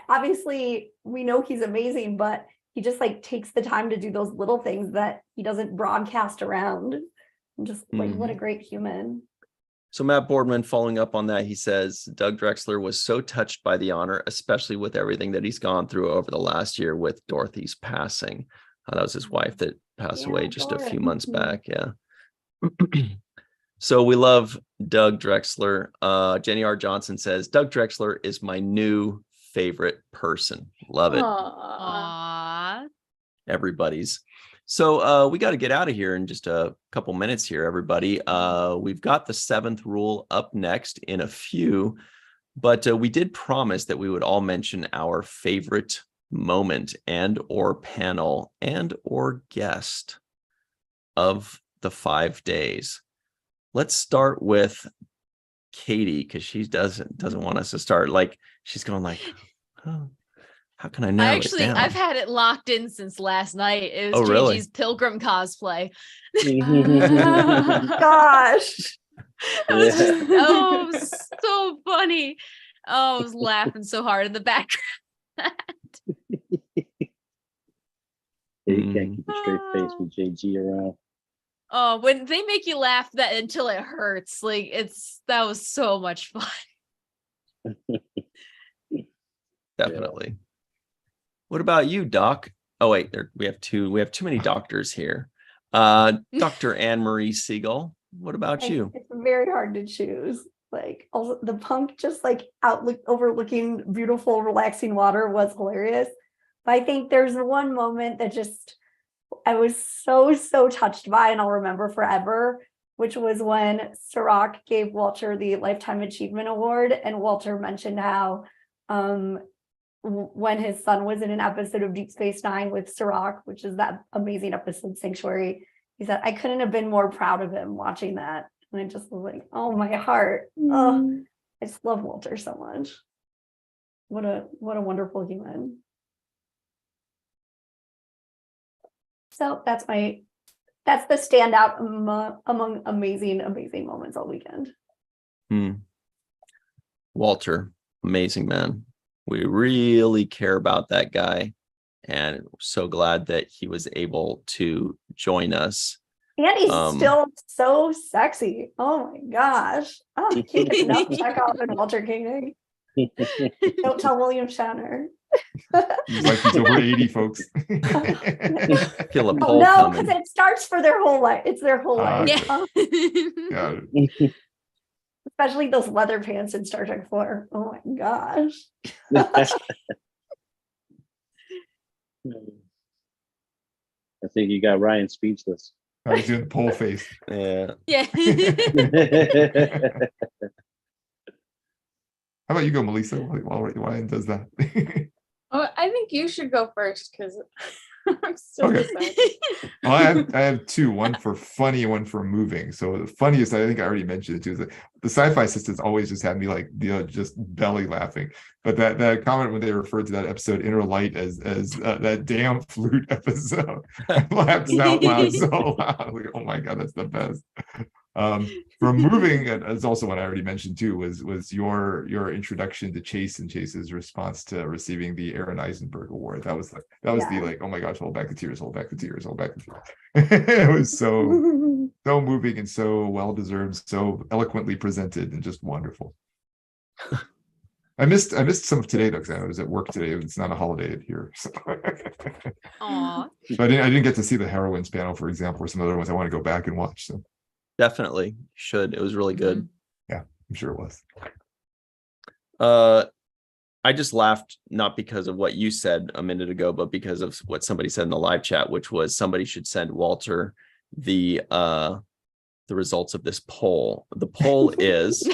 obviously we know he's amazing, but he just like takes the time to do those little things that he doesn't broadcast around. And just like, what a great human. So Matt Boardman, following up on that, he says Doug Drexler was so touched by the honor, especially with everything that he's gone through over the last year with Dorothy's passing. That was his wife that passed away just a few months back. Yeah. So we love Doug Drexler. Jenny R. Johnson says Doug Drexler is my new favorite person. Love it. Aww. Everybody's. So we got to get out of here in just a couple minutes here, everybody. We've got the 7th rule up next in a few, but we did promise that we would all mention our favorite moment and or panel and or guest of the 5 days. Let's start with Katie, because she doesn't want us to start. Like she's going like, oh, how can I know? I've had it locked in since last night. It was JG's Pilgrim cosplay. Gosh. It was so funny. Oh, I was laughing so hard in the background. You can't keep a straight face with JG around. Oh, when they make you laugh that until it hurts, like that was so much fun. Definitely. What about you, Doc? Oh wait, we have too many doctors here. Dr. Anne-Marie Siegel. What about you? It's very hard to choose. Like also the punk just like overlooking beautiful, relaxing water was hilarious. But I think there's one moment that just I was so touched by, and I'll remember forever, which was when Sirach gave Walter the Lifetime Achievement Award, and Walter mentioned how when his son was in an episode of Deep Space Nine with Sirach, which is that amazing episode Sanctuary, he said, I couldn't have been more proud of him watching that. And I just was like, oh, my heart. Oh, I just love Walter so much. What a wonderful human. So that's the standout among amazing moments all weekend. Walter, amazing man. We really care about that guy, and so glad that he was able to join us. And he's still so sexy. Oh my gosh. Oh, I can't get enough check out on Walter Koenig. Don't tell William Shatner. He's like, he's over 80, folks. Feel a poll no, coming. because it starts for their whole life. It's their whole life. Yeah. Especially those leather pants in Star Trek 4. Oh my gosh. I think you got Ryan speechless. I was doing the pole face. Yeah. How about you go, Melissa, while Ryan does that? Oh, I think you should go first because I'm still deciding. Well, I have two, one for funny and one for moving. So the funniest, I think I already mentioned it too, is that the sci-fi sisters always just had me like, just belly laughing. But that comment when they referred to that episode Inner Light as that damn flute episode, I laughed out loud so loud. Like, oh my God, that's the best. For moving, as also what I already mentioned too, was your introduction to Chase and Chase's response to receiving the Aaron Eisenberg Award. That was the like, oh my gosh, hold back the tears, hold back the tears, hold back the tears. It was so moving and so well deserved, so eloquently presented, and just wonderful. I missed some of today though, because I was at work today. It's not a holiday here. So. Aww. So I didn't get to see the Heroines panel, for example, or some other ones I want to go back and watch. So. Definitely should. It was really good. Yeah, I'm sure it was. I just laughed not because of what you said a minute ago, but because of what somebody said in the live chat, which was somebody should send Walter the results of this poll. The poll is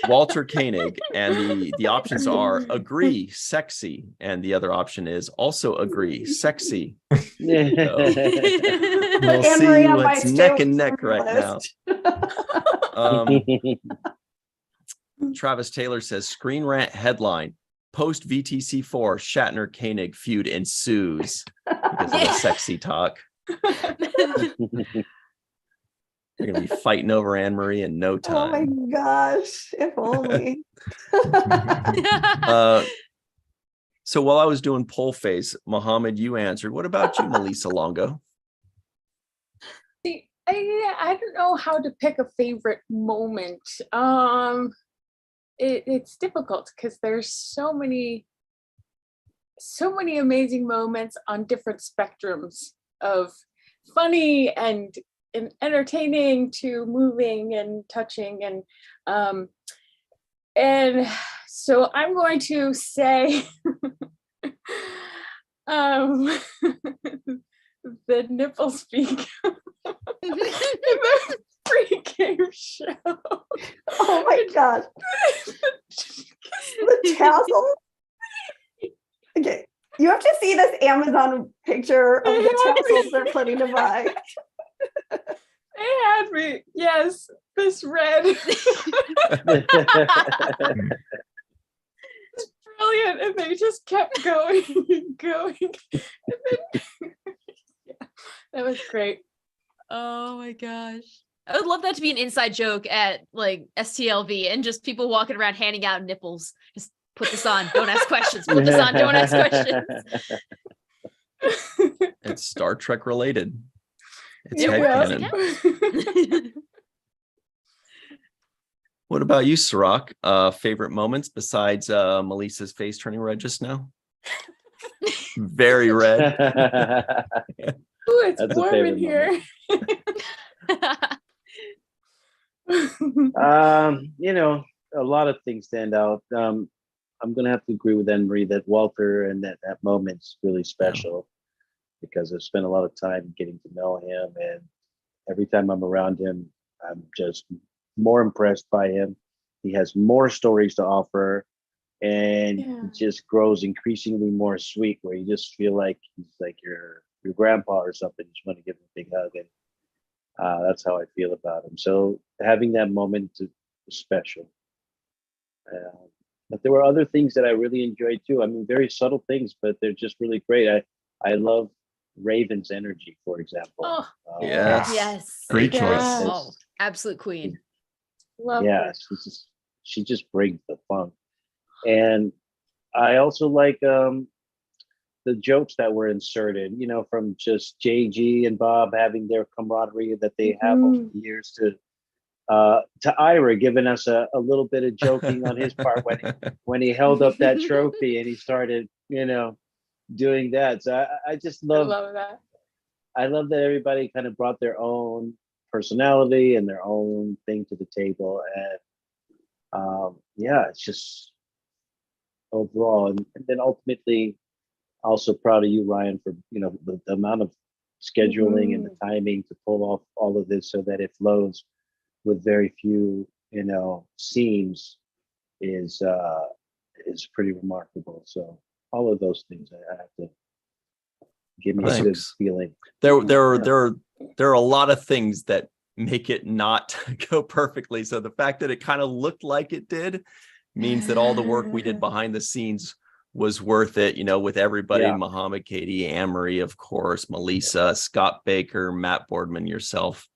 Walter Koenig, and the options are agree, sexy, and the other option is also agree, sexy. So, we'll see what's neck and neck right now. Travis Taylor says Screen Rant headline: post VTC4 Shatner Koenig feud ensues because of the sexy talk. They're gonna be fighting over Anne Marie in no time. Oh my gosh, if only. So while I was doing poll face, Mohammed, you answered. What about you, Melissa Longo? See, I don't know how to pick a favorite moment. It's difficult because there's so many amazing moments on different spectrums of funny and entertaining to moving and touching, and so I'm going to say the nipple speak in the pre-game show. Oh my gosh. The tassel. Okay, you have to see this Amazon picture of the tassels they're planning to buy. They had me, yes, this red. It's brilliant, and they just kept going and going. And then, yeah, that was great. Oh my gosh. I would love that to be an inside joke at like STLV and just people walking around handing out nipples. Just put this on, don't ask questions. Put this on, don't ask questions. It's Star Trek related. It's It headcanon. What about you, Sirach? Favorite moments besides Melissa's face turning red just now? Very red. Ooh, it's That's a warm in favorite here. A lot of things stand out. I'm gonna have to agree with Anne Marie that Walter and that moment's really special. because I've spent a lot of time getting to know him, and every time I'm around him, I'm just more impressed by him. He has more stories to offer, and he just grows increasingly more sweet, where you just feel like he's like your grandpa or something. You just want to give him a big hug, and that's how I feel about him. So having that moment was special. But there were other things that I really enjoyed too. I mean, very subtle things, but they're just really great. I love Raven's energy, for example. Oh, yes. Great choice. Oh, absolute queen. Love Yeah, her. she just brings the funk. And I also like the jokes that were inserted, you know, from just JG and Bob having their camaraderie that they have over the years, to Ira giving us a little bit of joking on his part when he held up that trophy and he started, you know, doing that. So I just love that. I love that everybody kind of brought their own personality and their own thing to the table. And yeah, it's just overall. And then ultimately, also proud of you, Ryan, for, you know, the amount of scheduling and the timing to pull off all of this so that it flows with very few, you know, seams is pretty remarkable. So all of those things I have to give me a good feeling. There are a lot of things that make it not go perfectly. So the fact that it kind of looked like it did means that all the work we did behind the scenes was worth it, you know, with everybody, Muhammad, Katie, Anne-Marie, of course, Melissa, Scott Baker, Matt Boardman, yourself,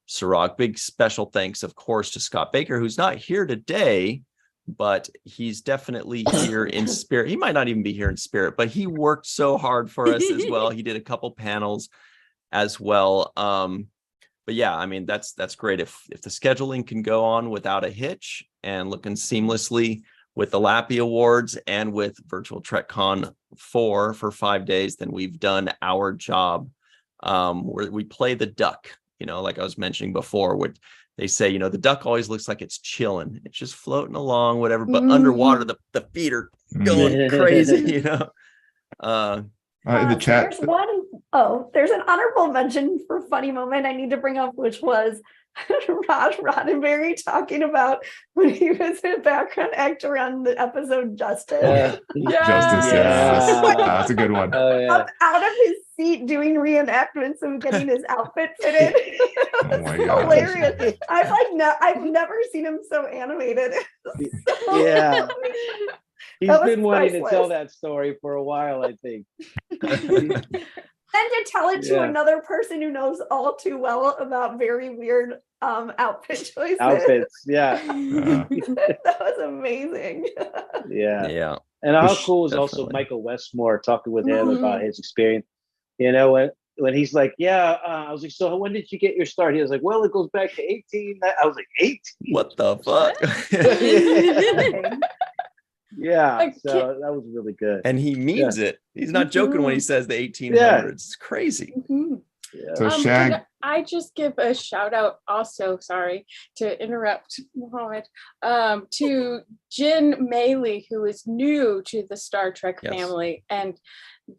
Ciroc. Big special thanks, of course, to Scott Baker, who's not here today, but he's definitely here in spirit. He might not even be here in spirit, but he worked so hard for us as well. He did a couple panels as well. But yeah, I mean, that's great. If the scheduling can go on without a hitch and looking seamlessly with the Lappy Awards and with Virtual TrekCon 4 for 5 days, then we've done our job. Where we play the duck, you know, like I was mentioning before, what they say, you know, the duck always looks like it's chilling. It's just floating along, whatever, but underwater, the feet are going crazy, you know. In the chat. There's an honorable mention for funny moment I need to bring up, which was Rod Roddenberry talking about when he was a background actor on the episode Justice. Justice, that's a good one. Up out of his seat doing reenactments of getting his outfit fitted. Oh my God, hilarious. I've never seen him so animated. He's been wanting to tell that story for a while, I think. And to tell it to another person who knows all too well about very weird outfit choices. That was amazing. And how cool is also Michael Westmore talking with him about his experience. You know, when he's like, I was like, so when did you get your start? He was like, well, it goes back to 18. I was like, 18? What the fuck? So that was really good. And he means it. He's not joking when he says the 1800s. It's crazy. So Shag, can I just give a shout out also, sorry to interrupt, Mohammed, to Jin Maley, who is new to the Star Trek family, and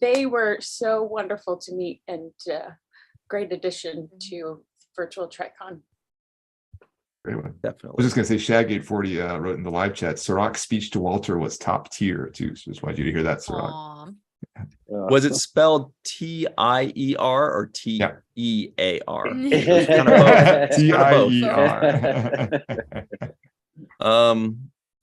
they were so wonderful to meet and great addition to Virtual TrekCon. Great one. Definitely. I was just going to say, Shag840 wrote in the live chat, Ciroc's speech to Walter was top tier too. So just wanted you to hear that, Ciroc. Was it spelled TIER or TEAR? TIER.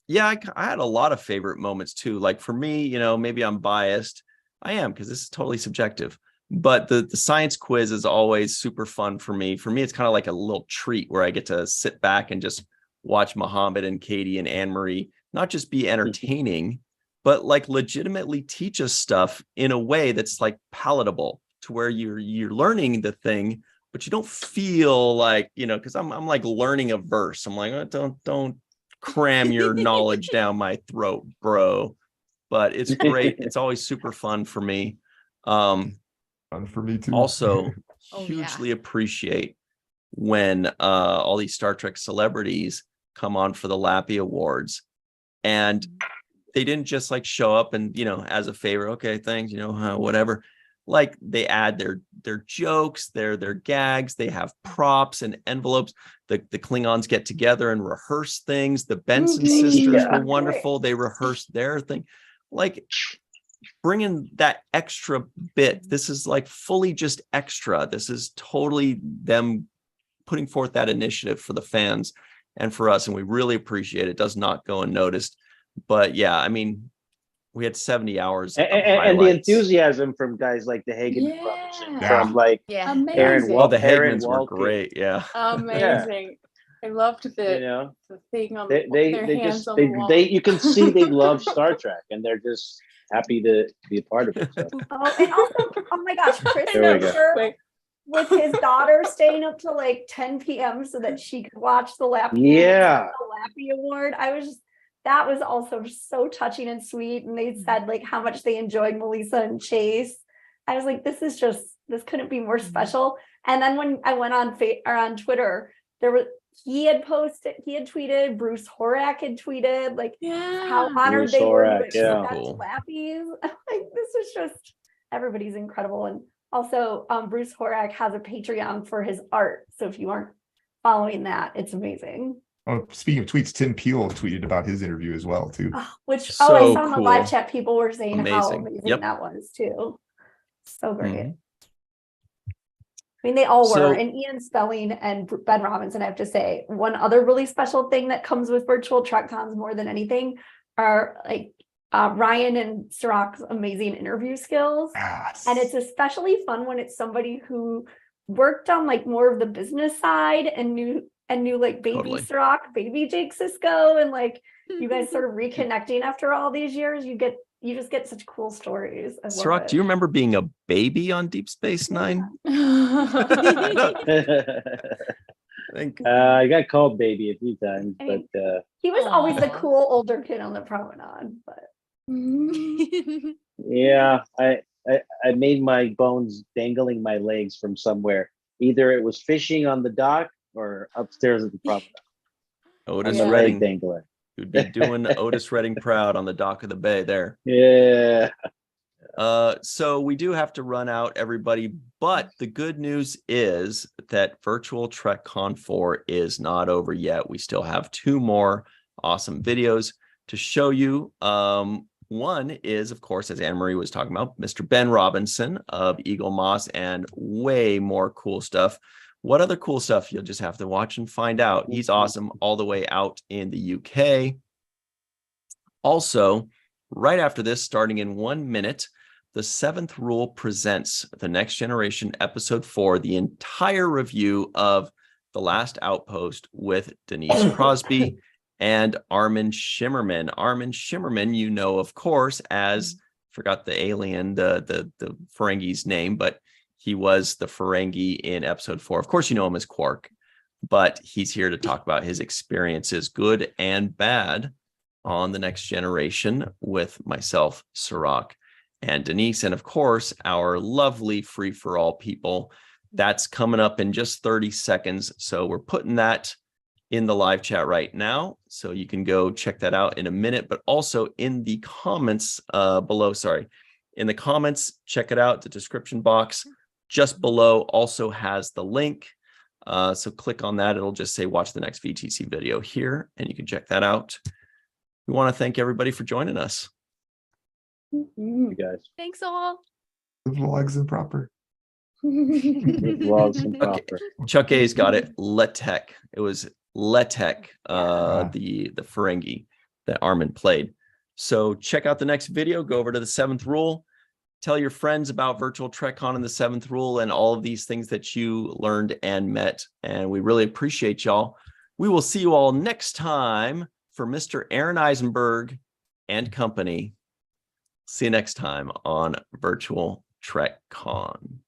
Yeah, I had a lot of favorite moments too. Like for me, you know, maybe I'm biased. I am, because this is totally subjective. But the science quiz is always super fun for me. For me, it's kind of like a little treat where I get to sit back and just watch Muhammad and Katie and Anne-Marie not just be entertaining, but like legitimately teach us stuff in a way that's like palatable, to where you're learning the thing, but you don't feel like, you know, because I'm like learning a verse. I'm like, oh, don't cram your knowledge down my throat, bro. But it's great. It's always super fun for me. Fun for me too. Also, hugely appreciate when all these Star Trek celebrities come on for the Lappy Awards, and they didn't just like show up and, you know, as a favor, okay, thanks, you know, whatever. Like they add their jokes, their gags, they have props and envelopes. The Klingons get together and rehearse things. The Benson sisters were wonderful. They rehearsed their thing. Like bringing that extra bit. This is like fully just extra. This is totally them putting forth that initiative for the fans and for us. And we really appreciate it. It does not go unnoticed. But yeah, I mean, we had 70 hours and the enthusiasm from guys like the Hagen brothers, from like amazing. Aaron the Hagmans were Walken. great. Yeah, amazing. I loved the thing on their hands on the wall. You can see they love Star Trek, and they're just happy to be a part of it. So. Oh, and also, oh my gosh, Chris with his daughter staying up till like 10 p.m. so that she could watch the Lappy Award. That was also so touching and sweet. And they said like how much they enjoyed Melissa and Chase. I was like, this couldn't be more special. And then when I went on Twitter, he had tweeted, Bruce Horak had tweeted like how honored Bruce they Horak, were to Lappies. Like this was just, everybody's incredible. And also Bruce Horak has a Patreon for his art. So if you aren't following that, it's amazing. Oh, speaking of tweets, Tim Peel tweeted about his interview as well too. I saw in the live chat people were saying how amazing that was too. So great. Mm-hmm. I mean, they all were. And Ian Spelling and Ben Robinson, I have to say, one other really special thing that comes with virtual TrekCons more than anything are like Ryan and Sirach's amazing interview skills. Yes. And it's especially fun when it's somebody who worked on like more of the business side and knew like baby Sirach, baby Jake Sisko, and like you guys sort of reconnecting after all these years. You just get such cool stories. Sirach, do you remember being a baby on Deep Space Nine? I got called baby a few times, but he was always the cool older kid on the promenade. But yeah, I made my bones dangling my legs from somewhere. Either it was fishing on the dock or upstairs at the promenade. Otis Redding dangler. You'd be doing Otis Redding proud on the dock of the bay there. Yeah. So we do have to run out, everybody. But the good news is that Virtual TrekCon 4 is not over yet. We still have 2 more awesome videos to show you. One is, of course, as Anne Marie was talking about, Mr. Ben Robinson of Eagle Moss, and way more cool stuff. What other cool stuff? You'll just have to watch and find out. He's awesome all the way out in the UK. Also, right after this, starting in 1 minute, The Seventh Rule presents The Next Generation Episode 4, the entire review of The Last Outpost with Denise Crosby and Armin Shimmerman. Armin Shimmerman, you know, of course, as, forgot the alien, the Ferengi's name, but he was the Ferengi in episode 4. Of course, you know him as Quark, but he's here to talk about his experiences, good and bad, on The Next Generation with myself, Sirach, and Denise. And of course, our lovely free-for-all people. That's coming up in just 30 seconds. So we're putting that in the live chat right now. So you can go check that out in a minute, but also in the comments below, in the comments, check it out. The description box just below also has the link. So click on that. It'll just say, watch the next VTC video here, and you can check that out. We want to thank everybody for joining us. You guys. Thanks all. The vlogs improper. Vlogs improper. Okay. Chuck A's got it. Letek. It was Letek, the Ferengi that Armin played. So check out the next video. Go over to The Seventh Rule. Tell your friends about Virtual TrekCon and The Seventh Rule and all of these things that you learned and met. And we really appreciate y'all. We will see you all next time for Mr. Aaron Eisenberg and company. See you next time on Virtual TrekCon.